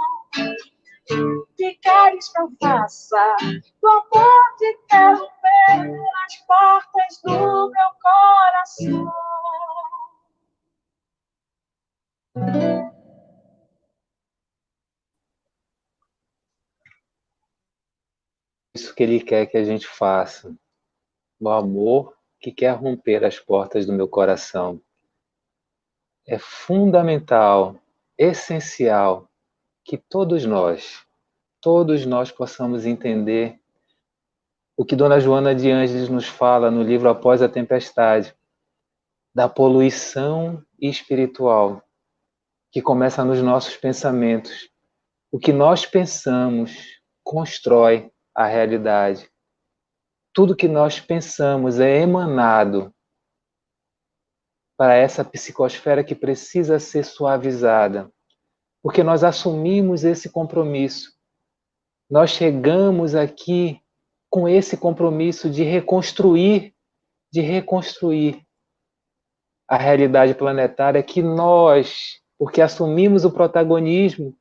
Que queres que eu faça, do amor que quer romper as portas do meu coração? Isso que Ele quer que a gente faça. O amor que quer romper as portas do meu coração. É fundamental, essencial, que todos nós possamos entender o que Dona Joana de Ângeles nos fala no livro Após a Tempestade, da poluição espiritual, que começa nos nossos pensamentos. O que nós pensamos constrói a realidade. Tudo que nós pensamos é emanado para essa psicosfera que precisa ser suavizada, porque nós assumimos esse compromisso. Nós chegamos aqui com esse compromisso de reconstruir a realidade planetária que nós, porque assumimos o protagonismo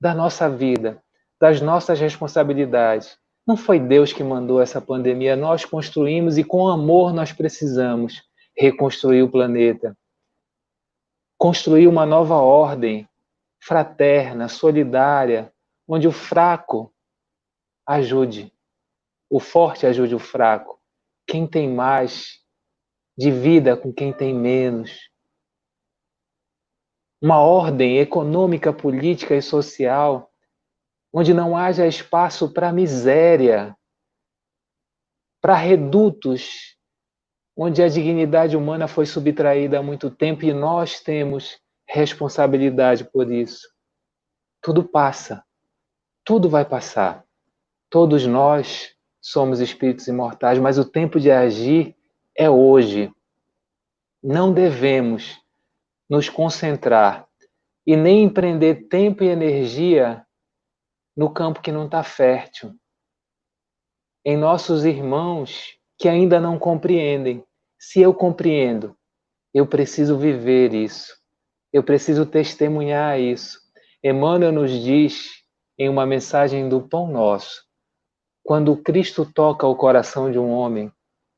da nossa vida, das nossas responsabilidades. Não foi Deus que mandou essa pandemia, nós construímos e com amor nós precisamos reconstruir o planeta. Construir uma nova ordem fraterna, solidária, onde o fraco ajude, o forte ajude o fraco. Quem tem mais, divida com quem tem menos. Uma ordem econômica, política e social onde não haja espaço para miséria, para redutos, onde a dignidade humana foi subtraída há muito tempo e nós temos responsabilidade por isso. Tudo passa, tudo vai passar. Todos nós somos espíritos imortais, mas o tempo de agir é hoje. Não devemos nos concentrar e nem empreender tempo e energia no campo que não está fértil, em nossos irmãos que ainda não compreendem. Se eu compreendo, eu preciso viver isso, eu preciso testemunhar isso. Emmanuel nos diz, em uma mensagem do Pão Nosso, quando Cristo toca o coração de um homem,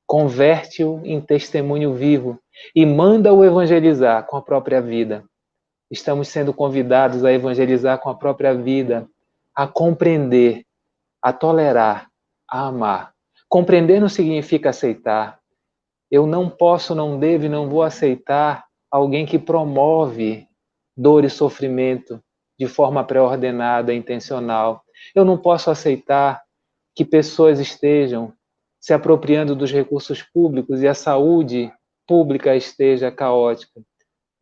converte-o em testemunho vivo e manda-o evangelizar com a própria vida. Estamos sendo convidados a evangelizar com a própria vida, a compreender, a tolerar, a amar. Compreender não significa aceitar. Eu não posso, não devo e não vou aceitar alguém que promove dor e sofrimento de forma pré-ordenada, intencional. Eu não posso aceitar que pessoas estejam se apropriando dos recursos públicos e a saúde pública esteja caótica.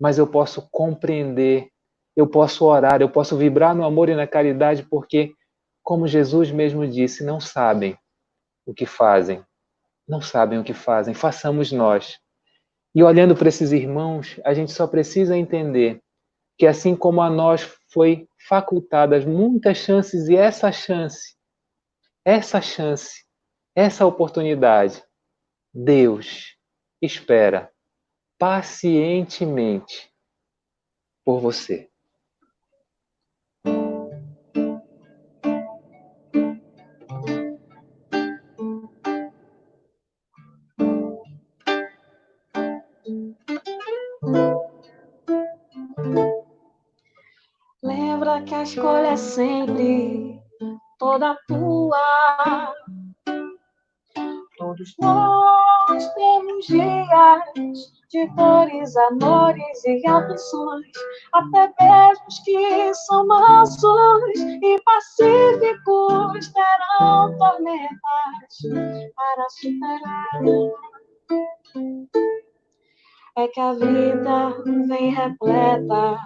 Mas eu posso compreender, eu posso orar, eu posso vibrar no amor e na caridade, porque, como Jesus mesmo disse, não sabem o que fazem. Não sabem o que fazem, façamos nós. E olhando para esses irmãos, a gente só precisa entender que assim como a nós foi facultadas muitas chances, e essa chance, essa oportunidade, Deus espera pacientemente por você. Lembra que a escolha é sempre toda tua. Todos nós temos dias de dores, amores e aflições, até mesmo os que são mansos e pacíficos terão tormentas para superar. É que a vida vem repleta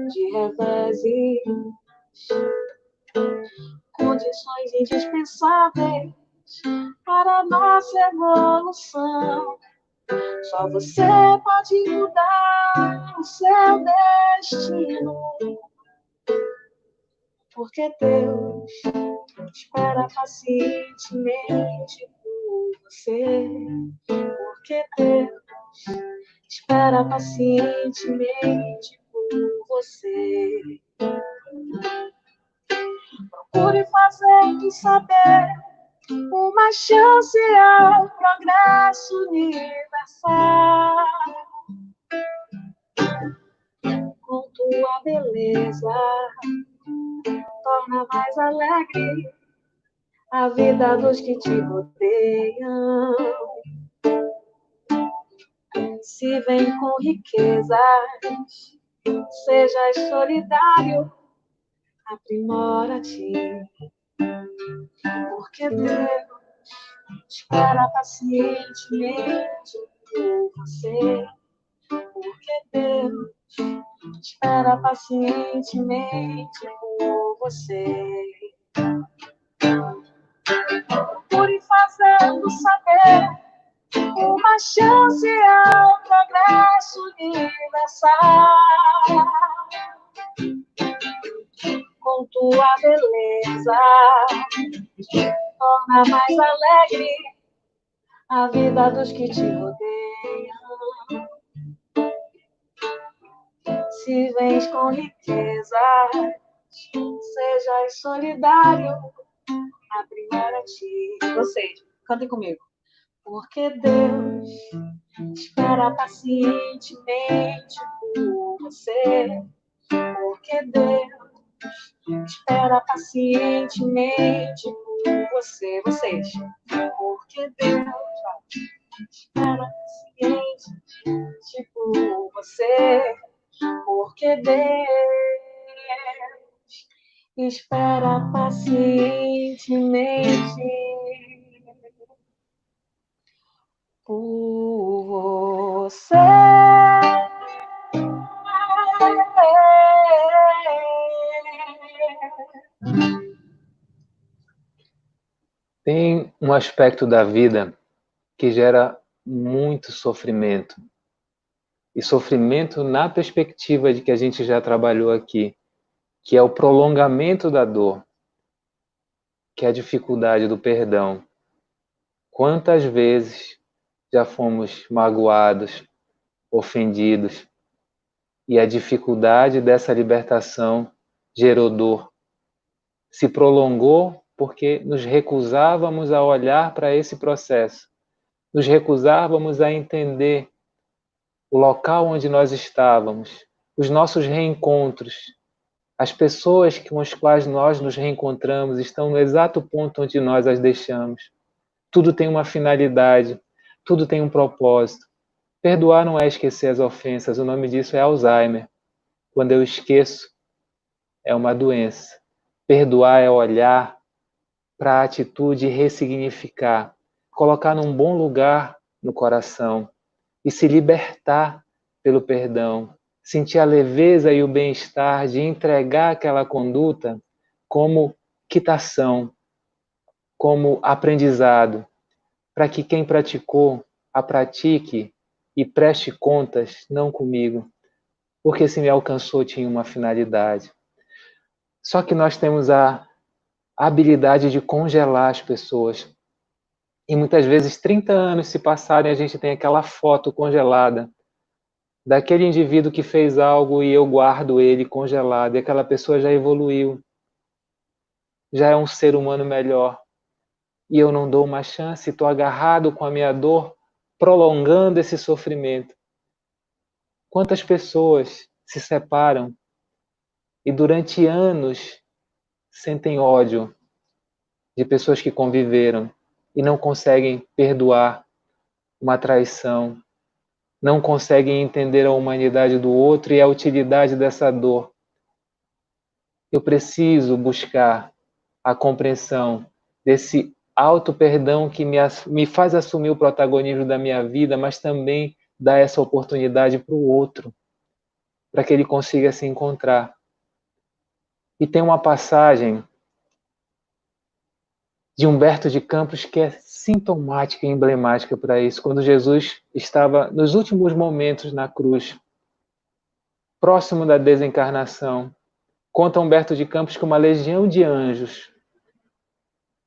de reveses, condições indispensáveis para nossa evolução. Só você pode mudar o seu destino, porque Deus espera pacientemente por você, porque Deus espera pacientemente por você. Procure fazer de saber uma chance ao progresso universal. Com tua beleza, torna mais alegre a vida dos que te rodeiam. Se vem com riquezas, sejas solidário, aprimora-te, porque Deus espera pacientemente por você, porque Deus espera pacientemente por você. Procure fazendo saber uma chance ao progresso universal. Com tua beleza, torna mais alegre a vida dos que te rodeiam. Se vens com riqueza, sejas solidário, aprimora-te. Vocês, cantem comigo. Porque Deus espera pacientemente por você. Porque Deus espera pacientemente por você. Vocês. Porque Deus espera pacientemente por você. Porque Deus espera pacientemente por você. Tem um aspecto da vida que gera muito sofrimento, E sofrimento na perspectiva de que a gente já trabalhou aqui, que é o prolongamento da dor, que é a dificuldade do perdão. Quantas vezes já fomos magoados, ofendidos, e a dificuldade dessa libertação gerou dor. Se prolongou porque nos recusávamos a olhar para esse processo, nos recusávamos a entender o local onde nós estávamos, os nossos reencontros, as pessoas com as quais nós nos reencontramos estão no exato ponto onde nós as deixamos. Tudo tem uma finalidade, tudo tem um propósito. Perdoar não é esquecer as ofensas, o nome disso é Alzheimer. Quando eu esqueço, é uma doença. Perdoar é olhar para a atitude e ressignificar, colocar num bom lugar no coração e se libertar pelo perdão, sentir a leveza e o bem-estar de entregar aquela conduta como quitação, como aprendizado, para que quem praticou a pratique e preste contas, não comigo, porque se me alcançou tinha uma finalidade. Só que nós temos a habilidade de congelar as pessoas. E muitas vezes 30 anos se passarem, a gente tem aquela foto congelada daquele indivíduo que fez algo e eu guardo ele congelado, e aquela pessoa já evoluiu, já é um ser humano melhor. E eu não dou uma chance, estou agarrado com a minha dor, prolongando esse sofrimento. Quantas pessoas se separam e durante anos sentem ódio de pessoas que conviveram e não conseguem perdoar uma traição, não conseguem entender a humanidade do outro e a utilidade dessa dor. Eu preciso buscar a compreensão desse auto-perdão que me faz assumir o protagonismo da minha vida, mas também dá essa oportunidade para o outro, para que ele consiga se encontrar. E tem uma passagem de Humberto de Campos que é sintomática e emblemática para isso, quando Jesus estava nos últimos momentos na cruz, próximo da desencarnação. Conta Humberto de Campos que uma legião de anjos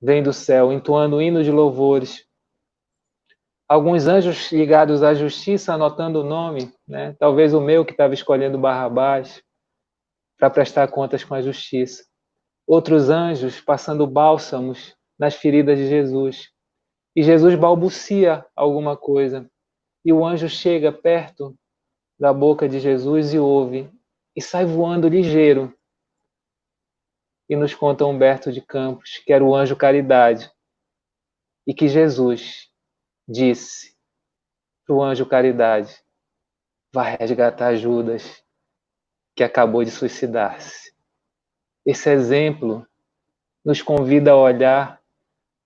vem do céu, entoando hinos de louvores. Alguns anjos ligados à justiça, anotando o nome, né? Talvez o meu que estava escolhendo Barrabás, para prestar contas com a justiça. Outros anjos passando bálsamos nas feridas de Jesus. E Jesus balbucia alguma coisa. E o anjo chega perto da boca de Jesus e ouve. E sai voando ligeiro. E nos conta Humberto de Campos, que era o anjo Caridade. E que Jesus disse para o anjo Caridade: vai resgatar Judas, que acabou de suicidar-se. Esse exemplo nos convida a olhar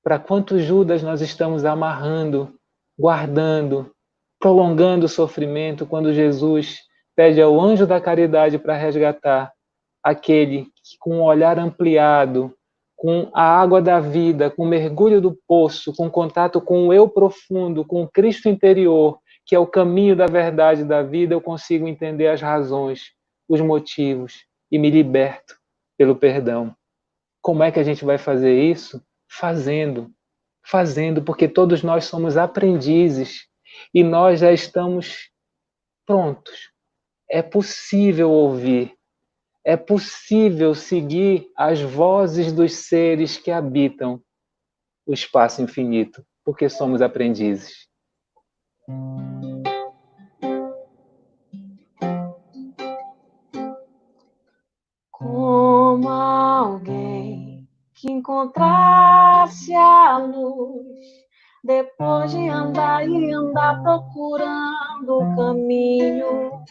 para quantos Judas nós estamos amarrando, guardando, prolongando o sofrimento, quando Jesus pede ao anjo da caridade para resgatar aquele que, com um olhar ampliado, com a água da vida, com o mergulho do poço, com contato com o eu profundo, com o Cristo interior, que é o caminho da verdade da vida, eu consigo entender as razões, os motivos e me liberto pelo perdão. Como é que a gente vai fazer isso? Fazendo, porque todos nós somos aprendizes e nós já estamos prontos. É possível ouvir, é possível seguir as vozes dos seres que habitam o espaço infinito, porque somos aprendizes. Como alguém que encontrasse a luz, depois de andar e andar procurando o caminho.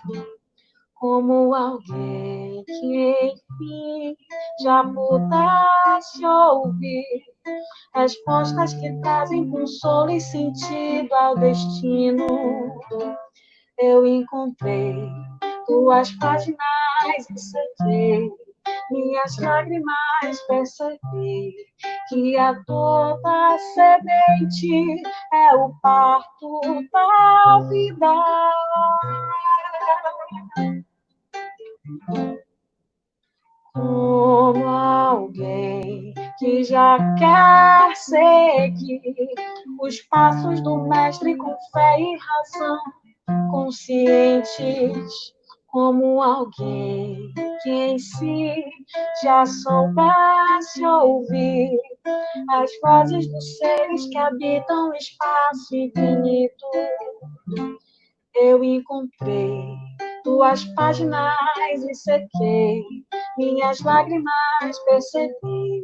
Como alguém que enfim já pudesse ouvir respostas que trazem consolo e sentido ao destino. Eu encontrei tuas páginas e sequei minhas lágrimas, percebi que a dor da semente é o parto da vida. Como alguém que já quer seguir os passos do mestre com fé e razão, conscientes como alguém que em si já soubesse ouvir as vozes dos seres que habitam o espaço infinito. Eu encontrei tuas páginas e sequei minhas lágrimas, percebi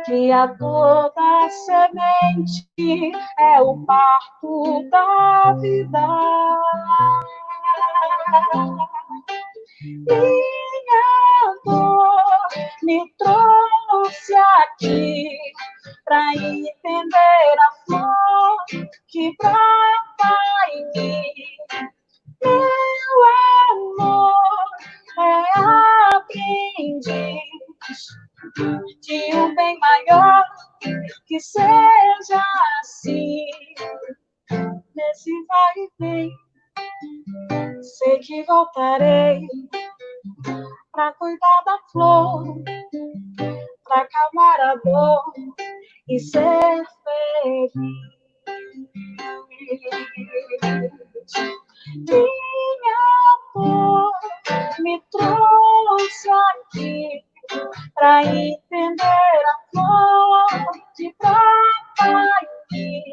que a toda semente é o parto da vida. Minha dor me trouxe aqui para entender a flor que brota em mim. Meu amor é aprendiz de um bem maior, que seja assim. Nesse vai e vem, sei que voltarei pra cuidar da flor, pra acalmar a dor e ser feliz. Minha dor me trouxe aqui pra entender a flor de prata em mim.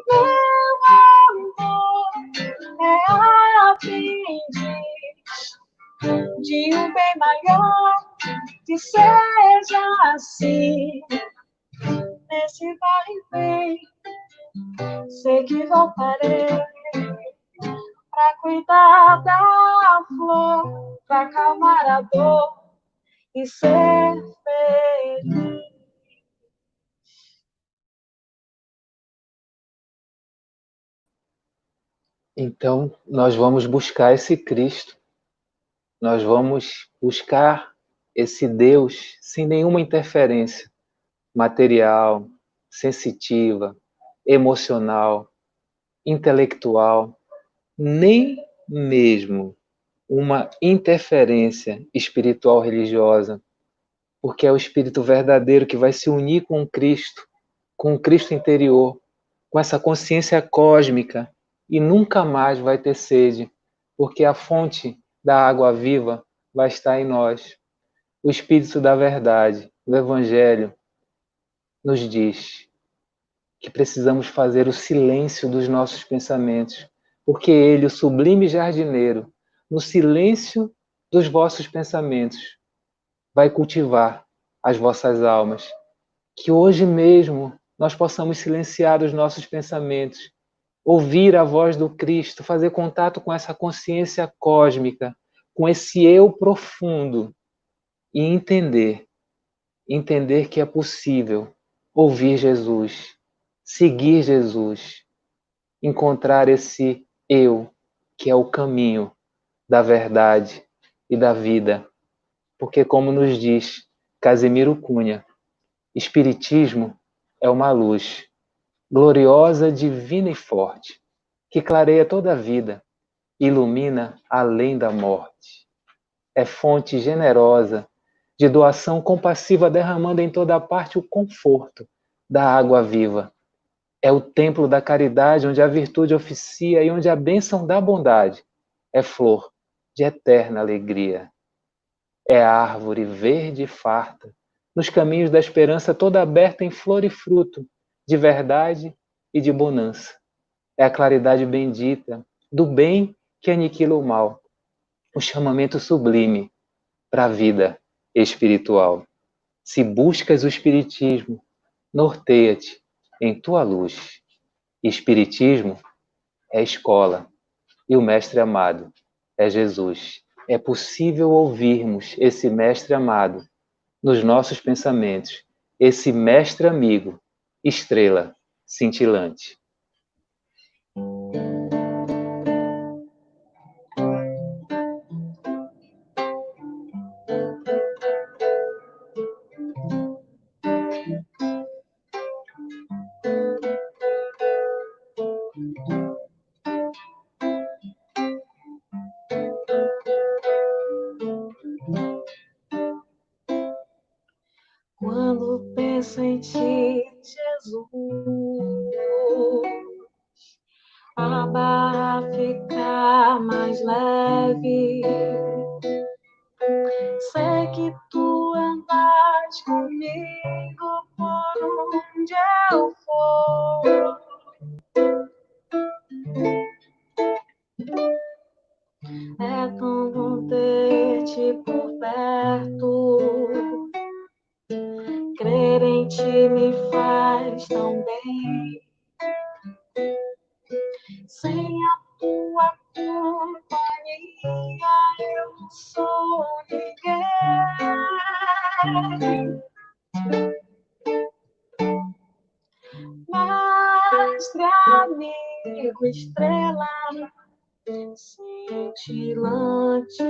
Meu amor é aprendiz de um bem maior, que seja assim. Nesse vai e vem, sei que voltarei pra cuidar da flor, pra acalmar a dor e ser feliz. Então, nós vamos buscar esse Cristo, nós vamos buscar esse Deus sem nenhuma interferência material, sensitiva, emocional, intelectual, nem mesmo uma interferência espiritual religiosa, porque é o Espírito verdadeiro que vai se unir com o Cristo interior, com essa consciência cósmica, e nunca mais vai ter sede, porque a fonte da água viva vai estar em nós. O Espírito da verdade, o Evangelho, nos diz que precisamos fazer o silêncio dos nossos pensamentos, porque Ele, o sublime jardineiro, no silêncio dos vossos pensamentos, vai cultivar as vossas almas. Que hoje mesmo nós possamos silenciar os nossos pensamentos, ouvir a voz do Cristo, fazer contato com essa consciência cósmica, com esse eu profundo e entender que é possível ouvir Jesus, seguir Jesus, encontrar esse eu que é o caminho da verdade e da vida. Porque, como nos diz Casimiro Cunha, Espiritismo é uma luz gloriosa, divina e forte, que clareia toda a vida, ilumina além da morte. É fonte generosa de doação compassiva, derramando em toda parte o conforto da água viva. É o templo da caridade, onde a virtude oficia e onde a bênção da bondade é flor de eterna alegria. É árvore verde e farta, nos caminhos da esperança toda aberta em flor e fruto, de verdade e de bonança. É a claridade bendita do bem que aniquila o mal, o chamamento sublime para a vida espiritual. Se buscas o Espiritismo, norteia-te em tua luz. Espiritismo é escola e o Mestre amado é Jesus. É possível ouvirmos esse Mestre amado nos nossos pensamentos, esse Mestre amigo, estrela cintilante. penso em ti, Jesus, a barra fica mais leve. Sei que tu andas comigo por onde eu for. É tão bom ter-te por perto. Crer em ti me faz tão bem. Sem a tua companhia eu não sou ninguém. Mestre, amigo, estrela cintilante,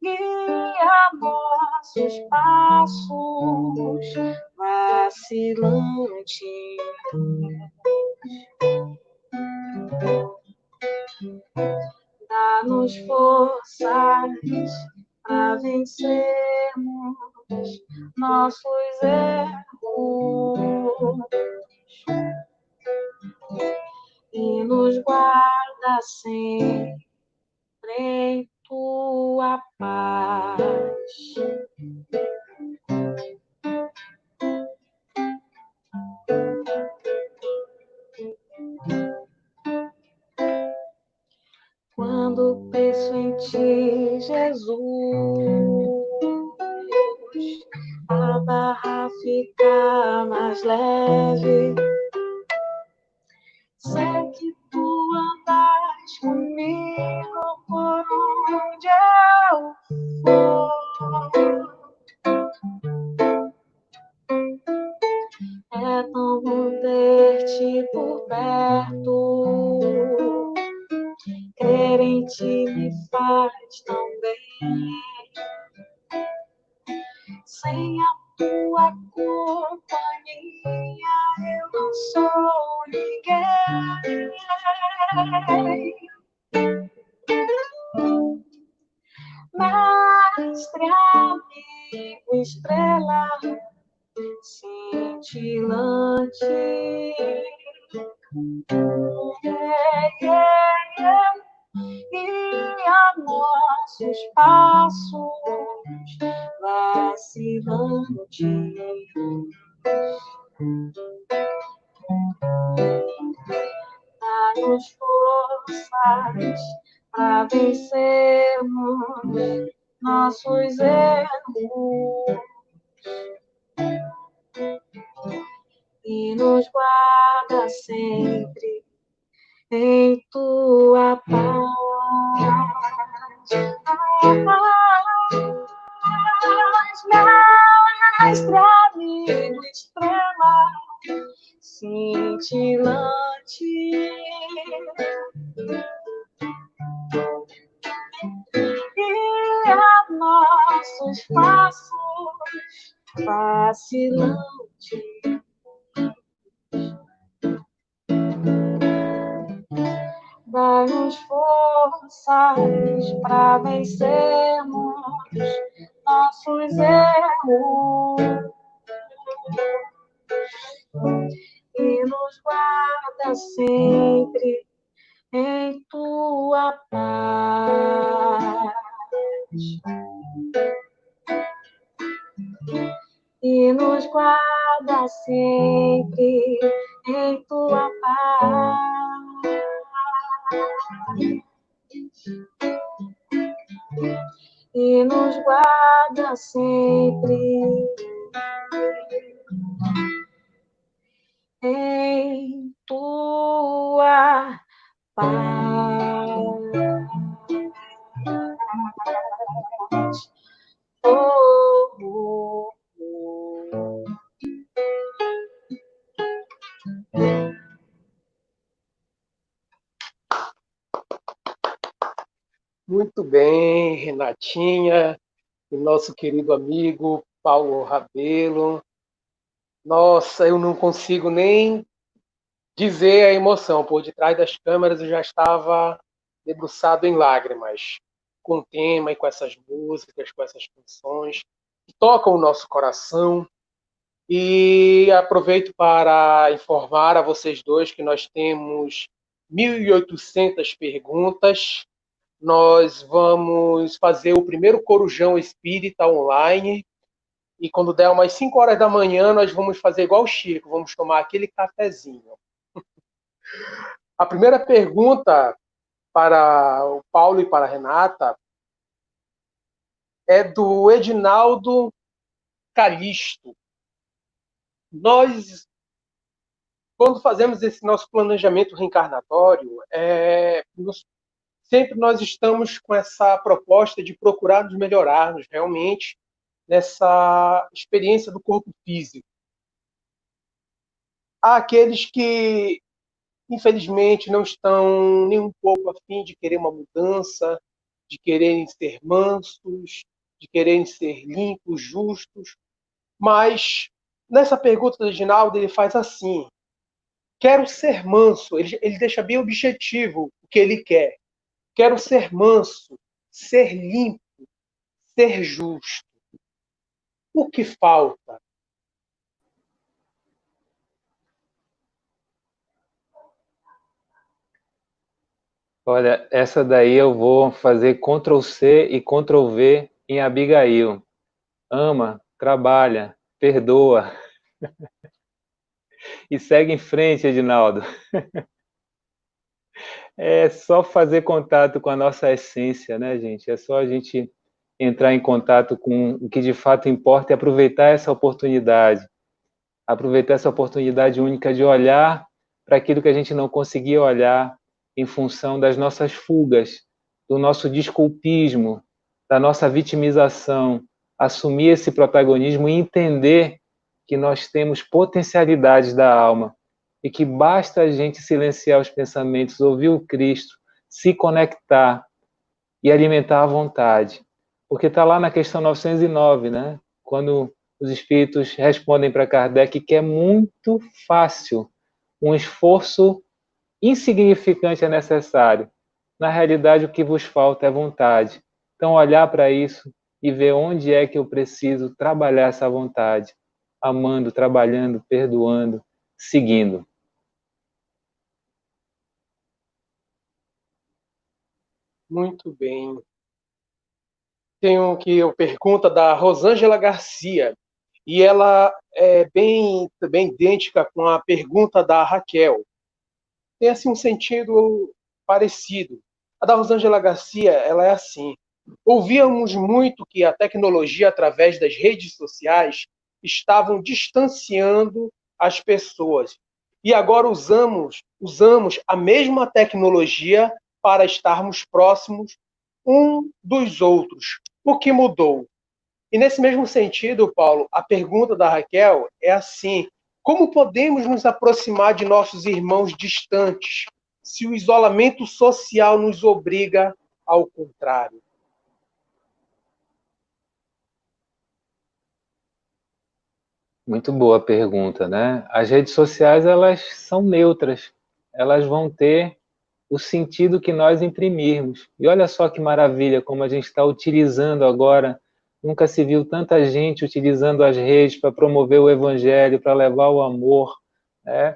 guia nossos passos vacilantes. Dá-nos forças para vencermos nossos erros e nos guarda sempre em tua paz. Quando penso em ti, Jesus, a barra fica mais leve. Sei que tu andas comigo por onde eu for. É tão bom ter-te por perto. Crer em ti me faz tão bem. Sem a tua companhia eu não sou ninguém. Mestre, amigo, estrela cintilante, guia nossos passos vacilantes. Dá-nos forças para vencermos nossos erros e nos guarda sempre em tua paz. Mestre, amigo, estrela cintilante, guia nossos passos vacilantes. Dá-nos forças para vencermos nossos erros e nos guarda sempre em tua paz. E nos guarda sempre em tua paz. E nos guarda sempre em tua paz. Oh, oh, oh. Muito bem, Renatinha, e nosso querido amigo Paulo Rabelo. Nossa, eu não consigo nem dizer a emoção. Por detrás das câmeras eu já estava debruçado em lágrimas. com o tema e com essas músicas, com essas canções que tocam o nosso coração. E aproveito para informar a vocês dois que nós temos 1.800 perguntas. Nós vamos fazer o primeiro Corujão Espírita online. E quando der umas 5 horas da manhã, nós vamos fazer igual o Chico, vamos tomar aquele cafezinho. A primeira pergunta para o Paulo e para a Renata é do Edinaldo Calixto. Nós, quando fazemos esse nosso planejamento reencarnatório, sempre nós estamos com essa proposta de procurar nos melhorarmos realmente nessa experiência do corpo físico. Há aqueles que, infelizmente, não estão nem um pouco a fim de querer uma mudança, de quererem ser mansos, de quererem ser limpos, justos. Mas, nessa pergunta do Reginaldo, ele faz assim: quero ser manso. Ele deixa bem objetivo o que ele quer. Quero ser manso, ser limpo, ser justo. O que falta? Olha, essa daí eu vou fazer Ctrl+C e Ctrl+V em Abigail. Ama, trabalha, perdoa. E segue em frente, Edinaldo. É só fazer contato com a nossa essência, né, gente? É só a gente entrar em contato com o que de fato importa e aproveitar essa oportunidade. Aproveitar essa oportunidade única de olhar para aquilo que a gente não conseguia olhar em função das nossas fugas, do nosso desculpismo, da nossa vitimização. Assumir esse protagonismo e entender que nós temos potencialidades da alma e que basta a gente silenciar os pensamentos, ouvir o Cristo, se conectar e alimentar a vontade. Porque está lá na questão 909, né? Quando os espíritos respondem para Kardec que é muito fácil, um esforço insignificante é necessário. Na realidade, o que vos falta é vontade. Então, olhar para isso e ver onde é que eu preciso trabalhar essa vontade, amando, trabalhando, perdoando, seguindo. Muito bem. Tenho aqui a pergunta da Rosângela Garcia, e ela é bem idêntica com a pergunta da Raquel. Tem assim um sentido parecido. A da Rosângela Garcia, ela é assim: ouvíamos muito que a tecnologia, através das redes sociais, estavam distanciando as pessoas. E agora usamos a mesma tecnologia para estarmos próximos um dos outros. O que mudou? E nesse mesmo sentido, Paulo, a pergunta da Raquel é assim: como podemos nos aproximar de nossos irmãos distantes, se o isolamento social nos obriga ao contrário? Muito boa pergunta, né? As redes sociais, elas são neutras. Elas vão ter o sentido que nós imprimirmos. E olha só que maravilha como a gente está utilizando agora. Nunca se viu tanta gente utilizando as redes para promover o evangelho, para levar o amor, né?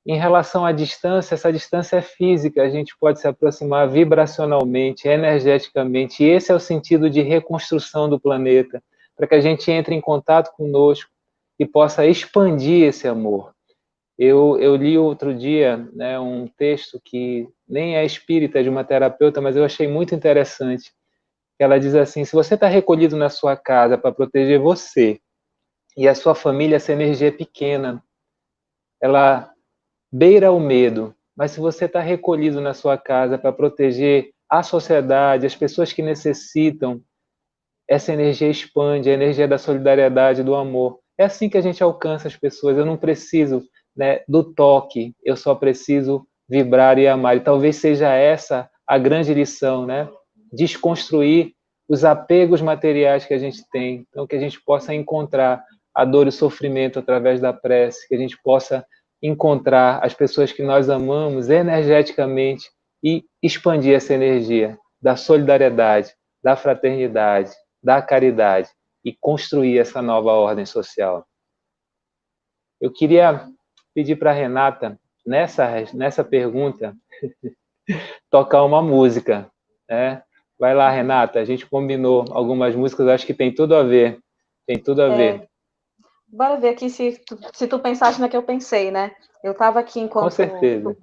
Em relação à distância, essa distância é física, a gente pode se aproximar vibracionalmente, energeticamente, e esse é o sentido de reconstrução do planeta, para que a gente entre em contato conosco e possa expandir esse amor. Eu li outro dia, né, um texto que nem é espírita, é de uma terapeuta, mas eu achei muito interessante. Ela diz assim: se você está recolhido na sua casa para proteger você e a sua família, essa energia é pequena, ela beira o medo, mas se você está recolhido na sua casa para proteger a sociedade, as pessoas que necessitam, essa energia expande, a energia da solidariedade, do amor. É assim que a gente alcança as pessoas. Eu não preciso, né, do toque, eu só preciso vibrar e amar. E talvez seja essa a grande lição, né? Desconstruir os apegos materiais que a gente tem, então que a gente possa encontrar a dor e o sofrimento através da prece, que a gente possa encontrar as pessoas que nós amamos energeticamente e expandir essa energia. da solidariedade, da fraternidade, da caridade e construir essa nova ordem social. Eu queria pedir para a Renata, nessa pergunta, tocar uma música, né? Vai lá, Renata, a gente combinou algumas músicas, acho que tem tudo a ver. Tem tudo a ver. Bora ver aqui se tu pensaste na que eu pensei, né? Eu estava aqui Com certeza.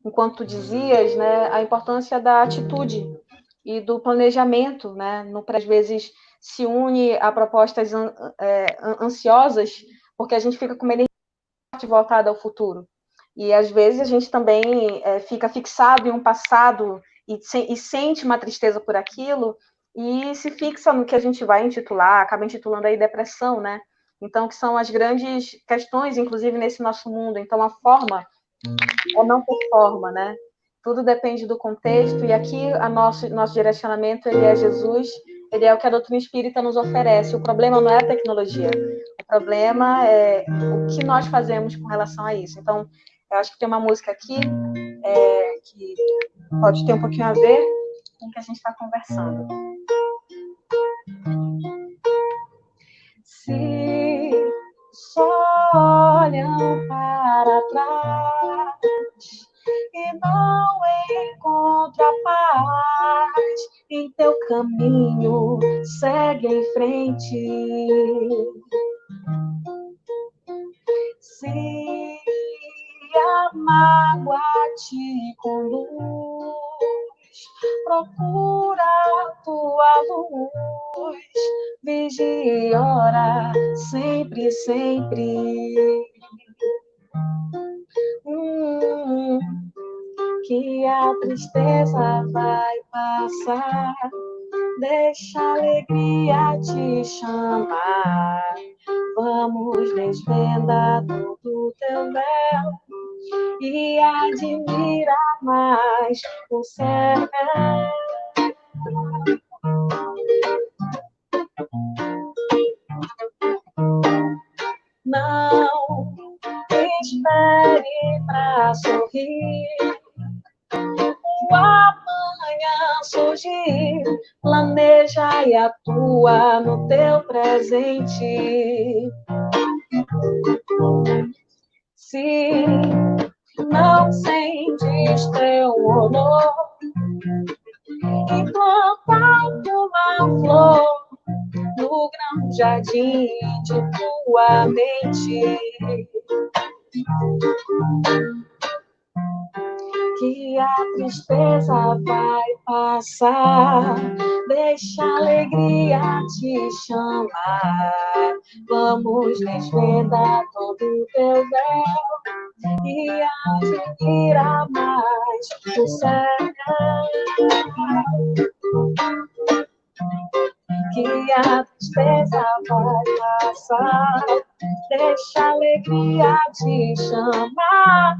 Enquanto tu dizias, né, a importância da atitude e do planejamento, né? Às vezes se une a propostas ansiosas, porque a gente fica com uma energia voltada ao futuro. E às vezes a gente também fica fixado em um passado e sente uma tristeza por aquilo e se fixa no que a gente vai intitular, acaba intitulando aí depressão, né? Então, que são as grandes questões, inclusive nesse nosso mundo. Então, a forma ou não ter forma, né? Tudo depende do contexto, e aqui nosso direcionamento ele é Jesus, ele é o que a doutrina espírita nos oferece. O problema não é a tecnologia, o problema é o que nós fazemos com relação a isso. Então, eu acho que tem uma música aqui que pode ter um pouquinho a ver com o que a gente está conversando. Se só olham para trás e não encontra paz em teu caminho, segue em frente. Se a mágoa te conduz, procura a tua luz, vigia e ora sempre, sempre. Que a tristeza vai passar, deixa a alegria te chamar. Vamos desvendar todo teu véu e admirar mais o céu. Não espere pra sorrir, o amanhã surgir, planeja e atua no teu presente. Se não sentes teu honor, e plantar uma flor no grande jardim de tua mente. Que a tristeza vai passar, deixa a alegria te chamar. Vamos desvendar todo o teu véu e admirar mais o céu. Que a tristeza vai passar, deixa a alegria te chamar.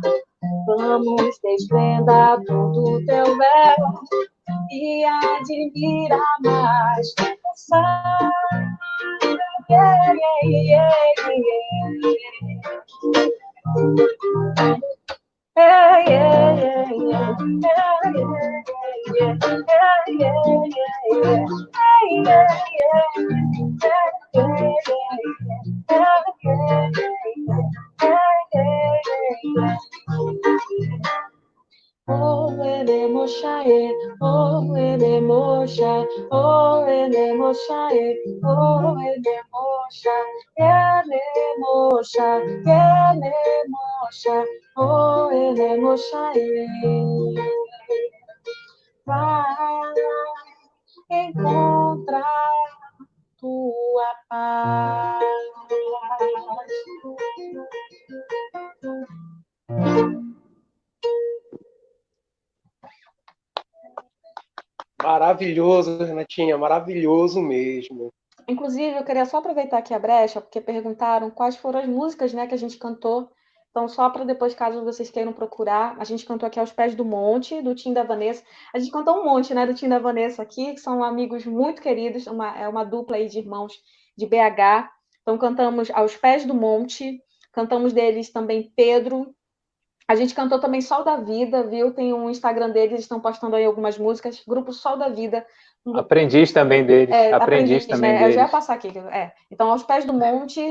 Vamos desvendar todo o teu véu e admirar mais o céu. Yeah, yeah, yeah, yeah, oh, Enemoshae, oh, Enemosha, oh, Enemoshae, oh, Enemosha, Enemosha, Enemosha, oh, Enemoshae. Vai encontrar tua paz. Maravilhoso, Renatinha, maravilhoso mesmo. Inclusive, eu queria só aproveitar aqui a brecha, porque perguntaram quais foram as músicas, né, que a gente cantou. Então, só para depois, caso vocês queiram procurar, a gente cantou aqui Aos Pés do Monte, do Tim da Vanessa. A gente cantou um monte, né, do Tim da Vanessa aqui, que são amigos muito queridos, é uma dupla aí de irmãos de BH. Então, cantamos Aos Pés do Monte, cantamos deles também Pedro, A gente cantou também Sol da Vida, viu? Tem um Instagram deles, eles estão postando aí algumas músicas. Grupo Sol da Vida. Aprendiz também deles. Aprendiz Aprendiz, também né? Eu já ia deles. passar aqui. Então, Aos Pés do Monte,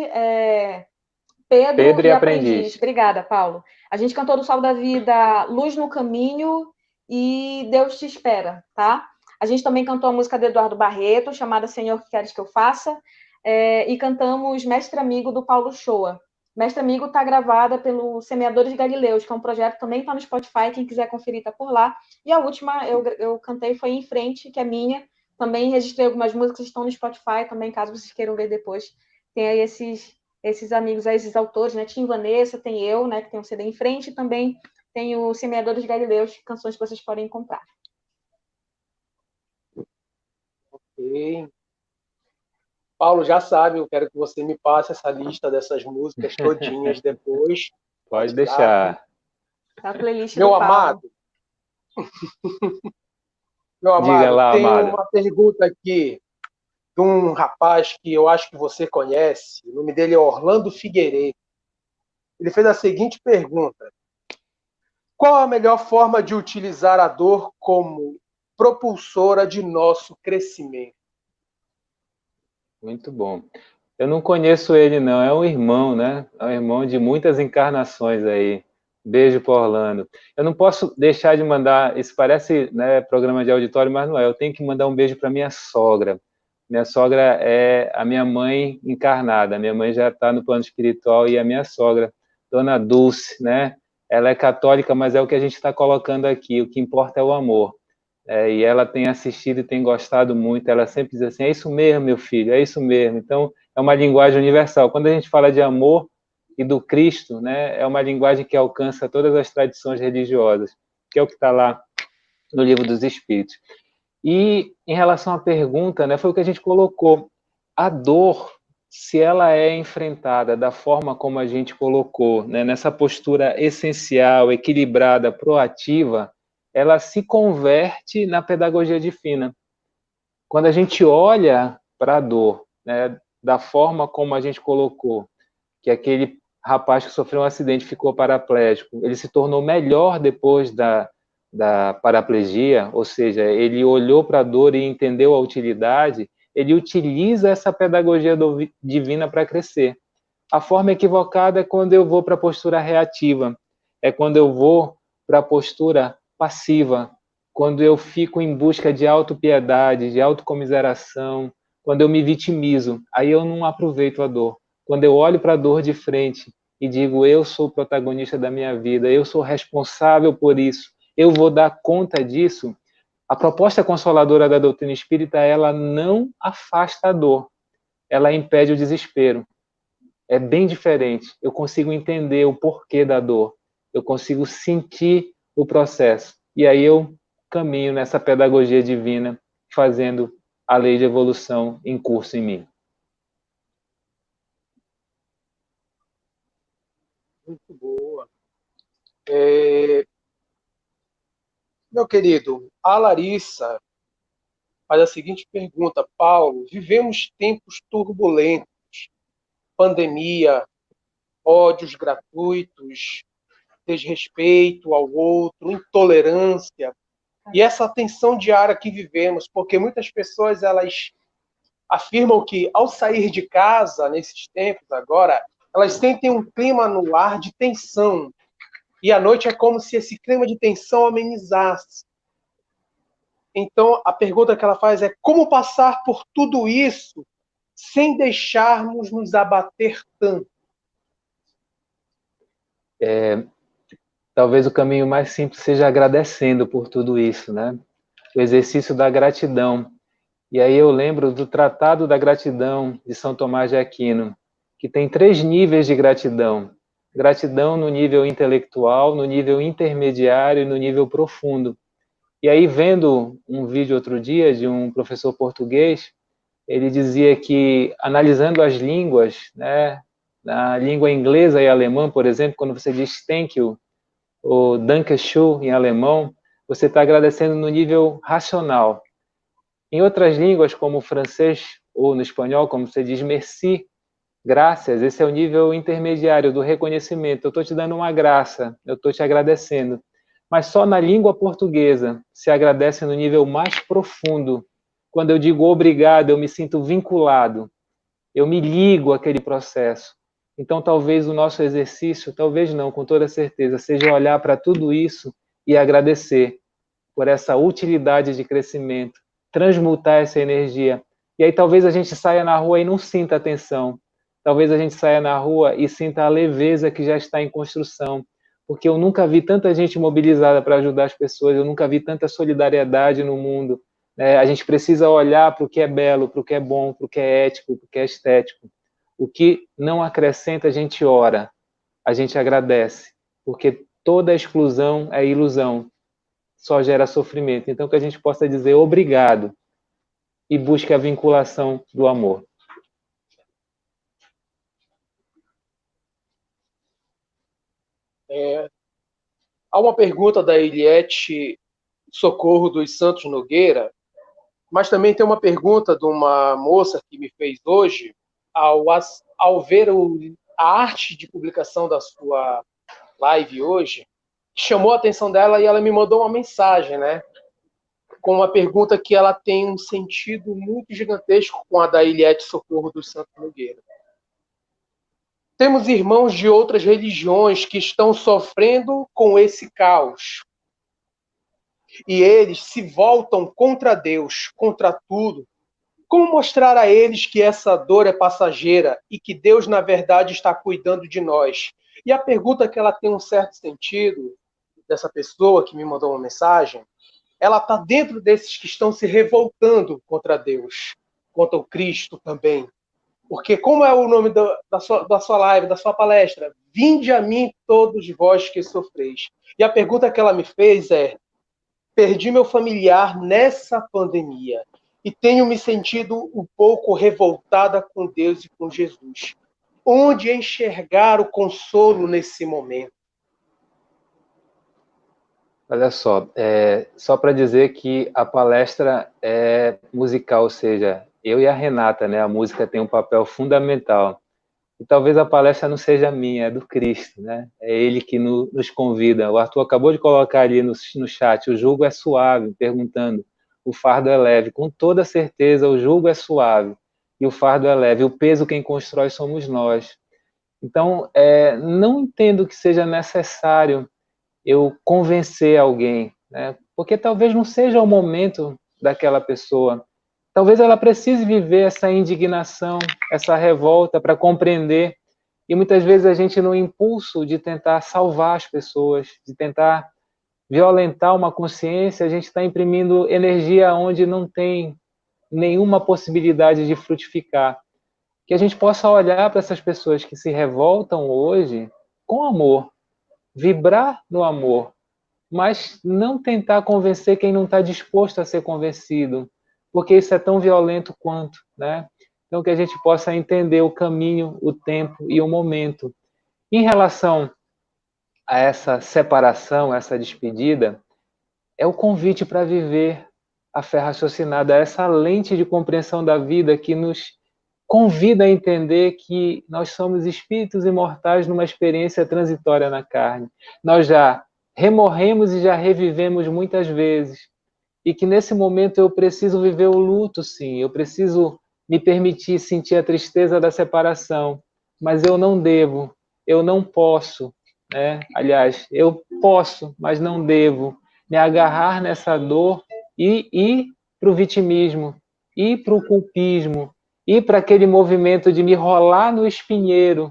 Pedro Pedro e e Aprendiz. Aprendiz. Obrigada, Paulo. A gente cantou do Sol da Vida, Luz no Caminho e Deus Te Espera, tá? A gente também cantou a música de Eduardo Barreto, chamada Senhor, que queres que eu faça? E cantamos Mestre Amigo, do Paulo Shoa. Mestre Amigo está gravada pelo Semeadores Galileus, que é um projeto que também está no Spotify, quem quiser conferir está por lá. E a última eu cantei foi Em Frente, que é minha. Também registrei algumas músicas que estão no Spotify, também, caso vocês queiram ver depois. Tem aí esses amigos, esses autores, né? Tim Vanessa, tem eu, né? Que tem um CD Em Frente, e também tem o Semeadores Galileus, canções que vocês podem comprar. Ok. Paulo, já sabe, eu quero que você me passe essa lista dessas músicas todinhas depois. Pode deixar. A playlist Meu do amado, meu Diga amado, lá, tem amado. uma pergunta aqui de um rapaz que eu acho que você conhece. O nome dele é Orlando Figueiredo. Ele fez a seguinte pergunta: qual a melhor forma de utilizar a dor como propulsora de nosso crescimento? Muito bom. Eu não conheço ele, não. É um irmão, né? É um irmão de muitas encarnações aí. Beijo para Orlando. Eu não posso deixar de mandar. Isso parece, né, programa de auditório, mas não é. Eu tenho que mandar um beijo para minha sogra. Minha sogra é a minha mãe encarnada. Minha mãe já está no plano espiritual e a minha sogra, Dona Dulce, né? Ela é católica, mas é o que a gente está colocando aqui. O que importa é o amor. E ela tem assistido e tem gostado muito. Ela sempre diz assim: é isso mesmo, meu filho, é isso mesmo. Então, é uma linguagem universal. Quando a gente fala de amor e do Cristo, né, é uma linguagem que alcança todas as tradições religiosas, que é o que está lá no Livro dos Espíritos. E em relação à pergunta, né, foi o que a gente colocou. A dor, se ela é enfrentada da forma como a gente colocou, né, nessa postura essencial, equilibrada, proativa, ela se converte na pedagogia divina. Quando a gente olha para a dor, né, da forma como a gente colocou, que aquele rapaz que sofreu um acidente ficou paraplégico, ele se tornou melhor depois da paraplegia, ou seja, ele olhou para a dor e entendeu a utilidade, ele utiliza essa pedagogia divina para crescer. A forma equivocada é quando eu vou para a postura reativa, é quando eu vou para a postura passiva, quando eu fico em busca de autopiedade, de autocomiseração, quando eu me vitimizo, aí eu não aproveito a dor. Quando eu olho para a dor de frente e digo, eu sou o protagonista da minha vida, eu sou responsável por isso, eu vou dar conta disso, a proposta consoladora da doutrina espírita, ela não afasta a dor, ela impede o desespero. É bem diferente. Eu consigo entender o porquê da dor, eu consigo sentir o processo. E aí eu caminho nessa pedagogia divina, fazendo a lei de evolução em curso em mim. Muito boa. Meu querido, a Larissa faz a seguinte pergunta: Paulo, vivemos tempos turbulentos, pandemia, ódios gratuitos, desrespeito ao outro, intolerância, e essa tensão diária que vivemos, porque muitas pessoas elas afirmam que ao sair de casa nesses tempos agora, elas sentem um clima no ar de tensão, e à noite é como se esse clima de tensão amenizasse. Então, a pergunta que ela faz é: como passar por tudo isso sem deixarmos nos abater tanto? Talvez o caminho mais simples seja agradecendo por tudo isso, né? O exercício da gratidão. E aí eu lembro do Tratado da Gratidão de São Tomás de Aquino, que tem 3 níveis de gratidão. Gratidão no nível intelectual, no nível intermediário e no nível profundo. E aí, vendo um vídeo outro dia de um professor português, ele dizia que, analisando as línguas, né, na língua inglesa e alemã, por exemplo, quando você diz thank you, ou danke schön em alemão, você está agradecendo no nível racional. Em outras línguas, como o francês ou no espanhol, como você diz merci, Graças, esse é o nível intermediário do reconhecimento. Eu estou te dando uma graça, eu estou te agradecendo. Mas só na língua portuguesa se agradece no nível mais profundo. Quando eu digo obrigado, eu me sinto vinculado, eu me ligo àquele processo. Então, talvez o nosso exercício, talvez não, com toda certeza, seja olhar para tudo isso e agradecer por essa utilidade de crescimento, transmutar essa energia. E aí talvez a gente saia na rua e não sinta a tensão. Talvez a gente saia na rua e sinta a leveza que já está em construção. Porque eu nunca vi tanta gente mobilizada para ajudar as pessoas, eu nunca vi tanta solidariedade no mundo. A gente precisa olhar para o que é belo, para o que é bom, para o que é ético, para o que é estético. O que não acrescenta, a gente ora, a gente agradece. Porque toda exclusão é ilusão, só gera sofrimento. Então, que a gente possa dizer obrigado e busque a vinculação do amor. Há uma pergunta da Eliette Socorro dos Santos Nogueira, mas também tem uma pergunta de uma moça que me fez hoje, ao ver a arte de publicação da sua live hoje, chamou a atenção dela e ela me mandou uma mensagem, né? Com uma pergunta que ela tem um sentido muito gigantesco com a da Eliette Socorro dos Santos Nogueira. Temos irmãos de outras religiões que estão sofrendo com esse caos. E eles se voltam contra Deus, contra tudo. Como mostrar a eles que essa dor é passageira e que Deus, na verdade, está cuidando de nós? E a pergunta que ela tem um certo sentido, dessa pessoa que me mandou uma mensagem, ela está dentro desses que estão se revoltando contra Deus, contra o Cristo também. Porque como é o nome da sua live, da sua palestra? Vinde a mim todos vós que sofreis. E a pergunta que ela me fez é: perdi meu familiar nessa pandemia e tenho me sentido um pouco revoltada com Deus e com Jesus. Onde enxergar o consolo nesse momento? Olha só para dizer que a palestra é musical, ou seja, eu e a Renata, né, a música tem um papel fundamental. E talvez a palestra não seja minha, é do Cristo, né? É Ele que nos convida. O Arthur acabou de colocar ali no chat, o jugo é suave, perguntando, o fardo é leve. Com toda certeza, o jugo é suave e o fardo é leve. O peso quem constrói somos nós. Então, não entendo que seja necessário eu convencer alguém, né? Porque talvez não seja o momento daquela pessoa. Talvez ela precise viver essa indignação, essa revolta para compreender. E muitas vezes a gente, no impulso de tentar salvar as pessoas, de tentar violentar uma consciência, a gente está imprimindo energia onde não tem nenhuma possibilidade de frutificar. Que a gente possa olhar para essas pessoas que se revoltam hoje com amor, vibrar no amor, mas não tentar convencer quem não está disposto a ser convencido, porque isso é tão violento quanto, né? Então, que a gente possa entender o caminho, o tempo e o momento. Em relação a essa separação, essa despedida, é o convite para viver a fé raciocinada, essa lente de compreensão da vida que nos convida a entender que nós somos espíritos imortais numa experiência transitória na carne. Nós já remorremos e já revivemos muitas vezes. E que nesse momento eu preciso viver o luto, sim. Eu preciso me permitir sentir a tristeza da separação. Mas eu não devo, eu não posso, né? Aliás, eu posso, mas não devo me agarrar nessa dor e ir para o vitimismo, ir para o culpismo, ir para aquele movimento de me rolar no espinheiro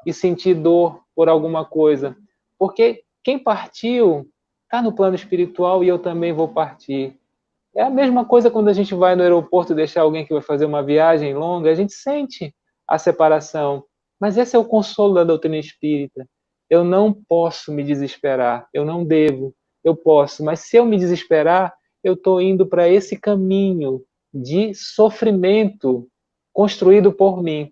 e sentir dor por alguma coisa. Porque quem partiu está no plano espiritual e eu também vou partir. É a mesma coisa quando a gente vai no aeroporto deixar alguém que vai fazer uma viagem longa, a gente sente a separação. Mas esse é o consolo da doutrina espírita. Eu não posso me desesperar, eu não devo, eu posso. Mas se eu me desesperar, eu estou indo para esse caminho de sofrimento construído por mim.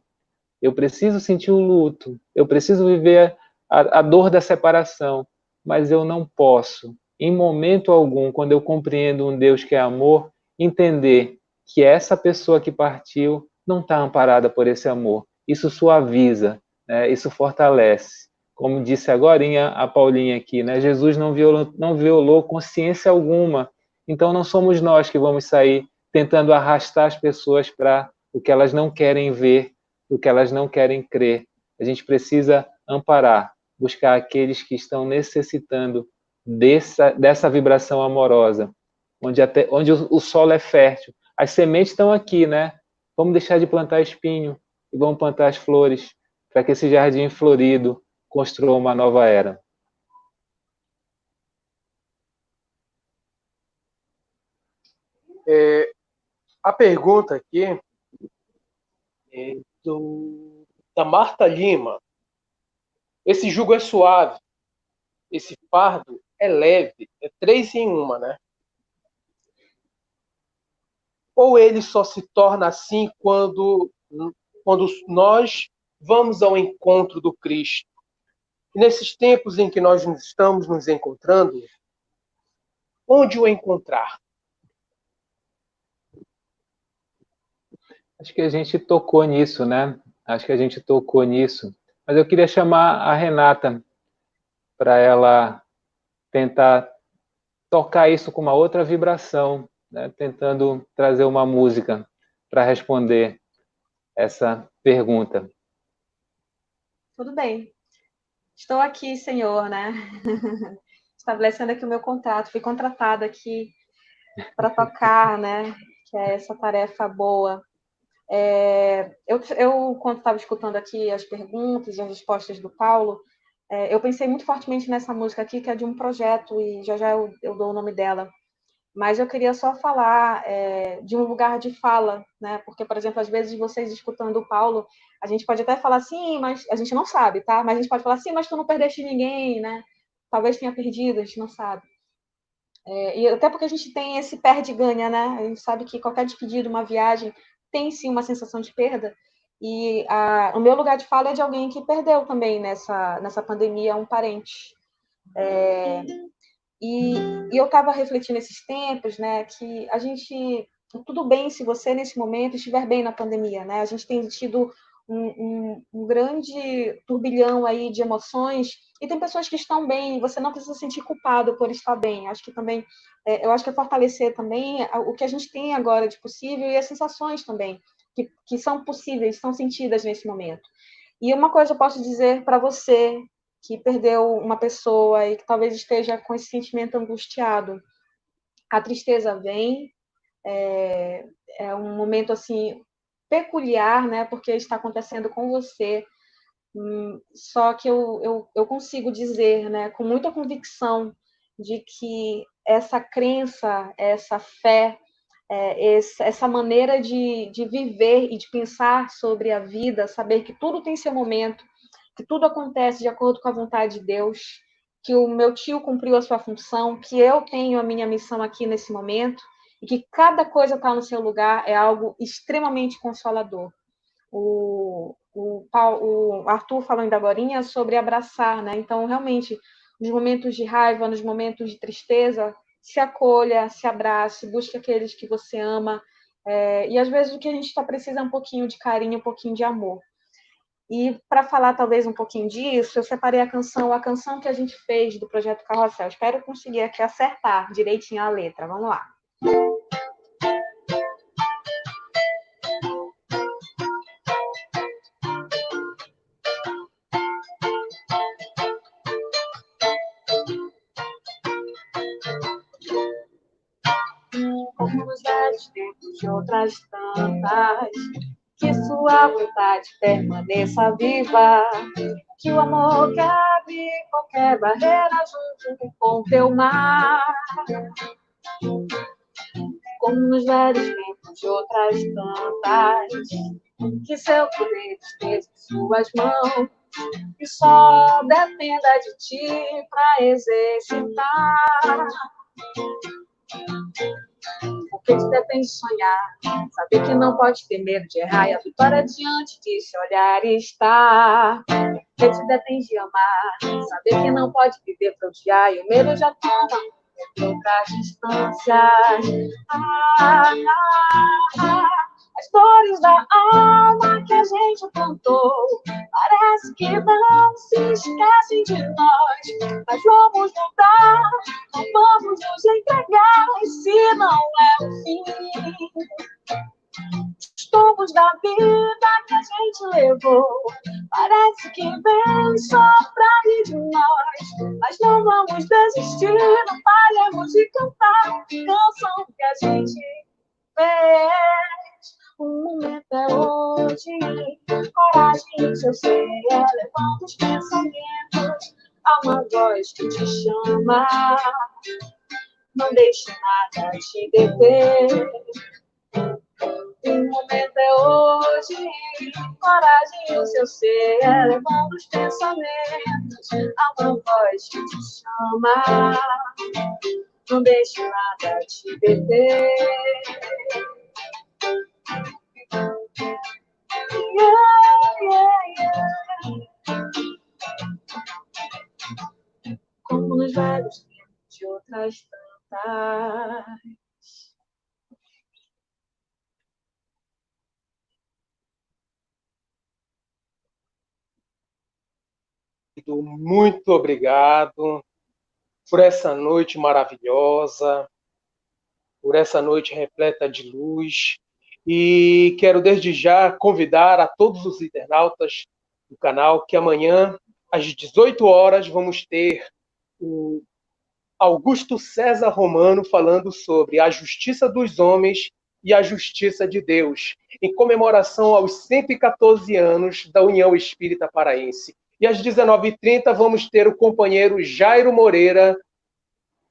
Eu preciso sentir o luto, eu preciso viver a dor da separação, mas eu não posso, em momento algum, quando eu compreendo um Deus que é amor, entender que essa pessoa que partiu não está amparada por esse amor. isso suaviza, né? Isso fortalece. Como disse agorinha a Paulinha aqui, né? Jesus não violou consciência alguma. Então não somos nós que vamos sair tentando arrastar as pessoas para o que elas não querem ver, o que elas não querem crer. A gente precisa amparar, buscar aqueles que estão necessitando dessa vibração amorosa, onde o solo é fértil. As sementes estão aqui, né? Vamos deixar de plantar espinho e vamos plantar as flores, para que esse jardim florido construa uma nova era. A pergunta aqui é da Marta Lima. Esse jugo é suave, esse fardo é leve, é 3 em 1, né? Ou ele só se torna assim quando nós vamos ao encontro do Cristo? E nesses tempos em que nós estamos nos encontrando, onde o encontrar? Acho que a gente tocou nisso, né? Acho que a gente tocou nisso. Mas eu queria chamar a Renata para ela tentar tocar isso com uma outra vibração, né? Tentando trazer uma música para responder essa pergunta. Tudo bem. Estou aqui, Senhor, né? Estabelecendo aqui o meu contrato. Fui contratada aqui para tocar, né? Que é essa tarefa boa. Eu quando estava escutando aqui as perguntas e as respostas do Paulo, eu pensei muito fortemente nessa música aqui, que é de um projeto, e já eu dou o nome dela. Mas eu queria só falar de um lugar de fala, né? Porque, por exemplo, às vezes vocês escutando o Paulo, a gente pode até falar assim, mas a gente não sabe, tá? Mas a gente pode falar assim, mas tu não perdeste ninguém, né? Talvez tenha perdido, a gente não sabe. E até porque a gente tem esse perde e ganha, né? A gente sabe que qualquer despedida, uma viagem, tem sim uma sensação de perda. E o meu lugar de fala é de alguém que perdeu também nessa pandemia um parente. E eu estava refletindo esses tempos, né, que a gente, tudo bem se você nesse momento estiver bem na pandemia, né? A gente tem tido um grande turbilhão aí de emoções e tem pessoas que estão bem. Você não precisa se sentir culpado por estar bem. Acho que também, eu acho que é fortalecer também o que a gente tem agora de possível e as sensações também que são possíveis, são sentidas nesse momento. E uma coisa eu posso dizer para você que perdeu uma pessoa e que talvez esteja com esse sentimento angustiado. A tristeza vem, é um momento assim peculiar, né? Porque está acontecendo com você. Só que eu consigo dizer, né, com muita convicção, de que essa crença, essa fé, essa maneira de viver e de pensar sobre a vida, saber que tudo tem seu momento, que tudo acontece de acordo com a vontade de Deus, que o meu tio cumpriu a sua função, que eu tenho a minha missão aqui nesse momento, e que cada coisa está no seu lugar, é algo extremamente consolador. O Arthur falou ainda agorinha sobre abraçar, né? Então, realmente, nos momentos de raiva, nos momentos de tristeza, se acolha, se abrace, busque aqueles que você ama. E às vezes o que a gente está precisando é um pouquinho de carinho, um pouquinho de amor. E para falar talvez um pouquinho disso, eu separei a canção que a gente fez do Projeto Carrossel. Espero conseguir aqui acertar direitinho a letra. Vamos lá. Como nos velhos tempos de outras tantas, que sua vontade permaneça viva, que o amor que abre qualquer barreira junto com teu mar. Como nos velhos tempos de outras tantas, que seu poder esteja em suas mãos, e só dependa de ti para exercitar. O que te detém de sonhar? Saber que não pode ter medo de errar e a vitória diante de se olhar está. O que te detém de amar? Saber que não pode viver para odiar e o medo já toma outras distâncias. as dores da alma que a gente plantou. Parece que não se esquecem de nós, mas vamos mudar, não vamos nos entregar, e se não é o fim, os tombos da vida que a gente levou, parece que vem só pra rir de nós, mas não vamos desistir, não paremos de cantar a canção que a gente fez. O momento é hoje, coragem, seu ser, elevando os pensamentos, há uma voz que te chama, não deixe nada te deter. O momento é hoje, coragem, o seu ser, elevando os pensamentos, há uma voz que te chama, não deixe nada te deter. Como nos velhos tempos de outras tantas. Muito obrigado por essa noite maravilhosa, por essa noite repleta de luz. E quero desde já convidar a todos os internautas do canal que amanhã, às 18 horas, vamos ter o Augusto César Romano falando sobre a justiça dos homens e a justiça de Deus, em comemoração aos 114 anos da União Espírita Paraense. E às 19h30 vamos ter o companheiro Jairo Moreira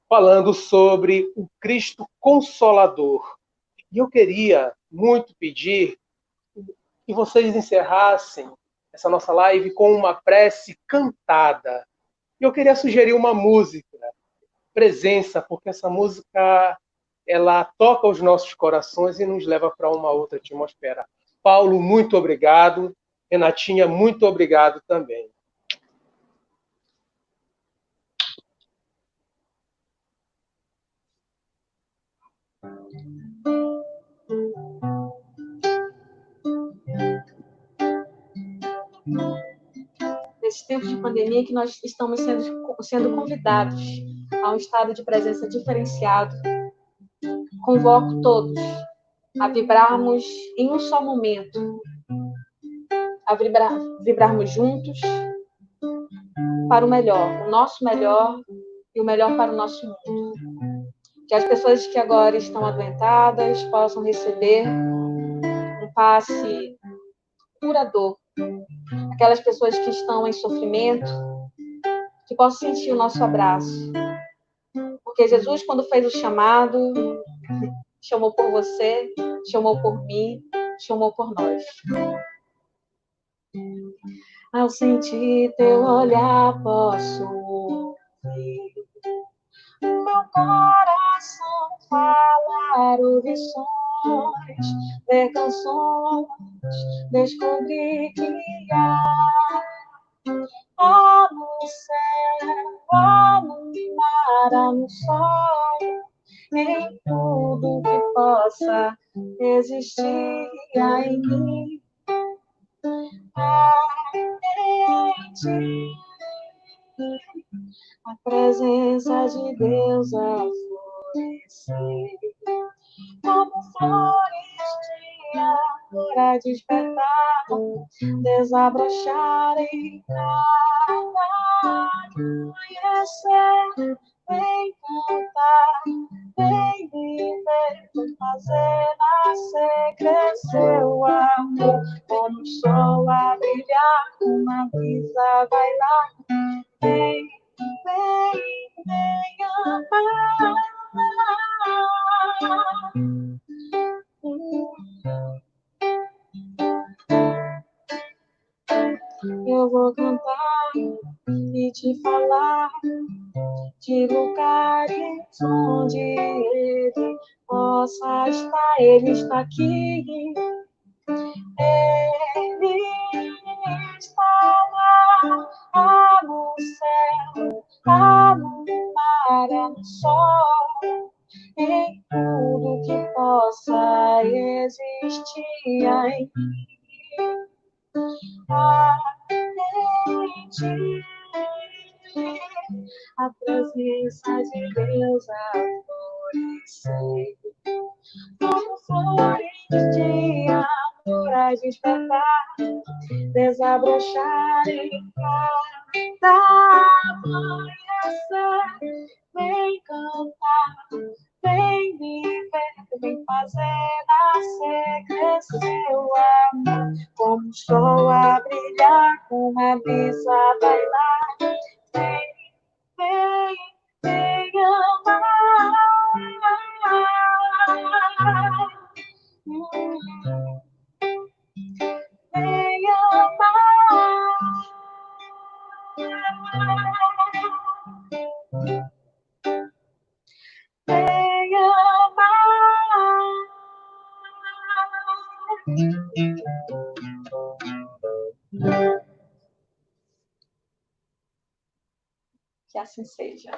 falando sobre o Cristo Consolador. E eu queria muito pedir que vocês encerrassem essa nossa live com uma prece cantada. E eu queria sugerir uma música, Presença, porque essa música ela toca os nossos corações e nos leva para uma outra atmosfera. Paulo, muito obrigado. Renatinha, muito obrigado também. Nesse tempo de pandemia que nós estamos sendo convidados a um estado de presença diferenciado, convoco todos a vibrarmos em um só momento, a vibrarmos juntos para o melhor, o nosso melhor e o melhor para o nosso mundo. Que as pessoas que agora estão adoentadas possam receber um passe curador. Aquelas pessoas que estão em sofrimento, que possam sentir o nosso abraço. Porque Jesus, quando fez o chamado, chamou por você, chamou por mim, chamou por nós. Ao sentir teu olhar, posso ouvir meu coração falar, ouvir sons, ver canções, descobrir que há no céu, há no mar, há no sol, em tudo que possa existir em mim. Há em ti a presença de Deus a florescer, como flores de amor a despertar, desabrocharem cada amanhecer. Vem cantar, vem viver, fazer nascer, crescer o amor, como o sol a brilhar, uma brisa bailar. Vem, vem, vem amar. Eu vou cantar e te falar de lugares onde ele possa estar. Ele está aqui. Ele está lá, lá no céu, lá no mar, no sol, em tudo que possa existir existia em mim. A ti, a presença de Deus a florescer, como flores de amor a despertar, desabrochar em cada amanhecer. Vem cantar, vem viver, vem fazer nascer, crescer o amor, como o sol a brilhar, como a brisa a bailar. Vem, vem, vem amar. Vem amar. Vem amar. Que assim seja.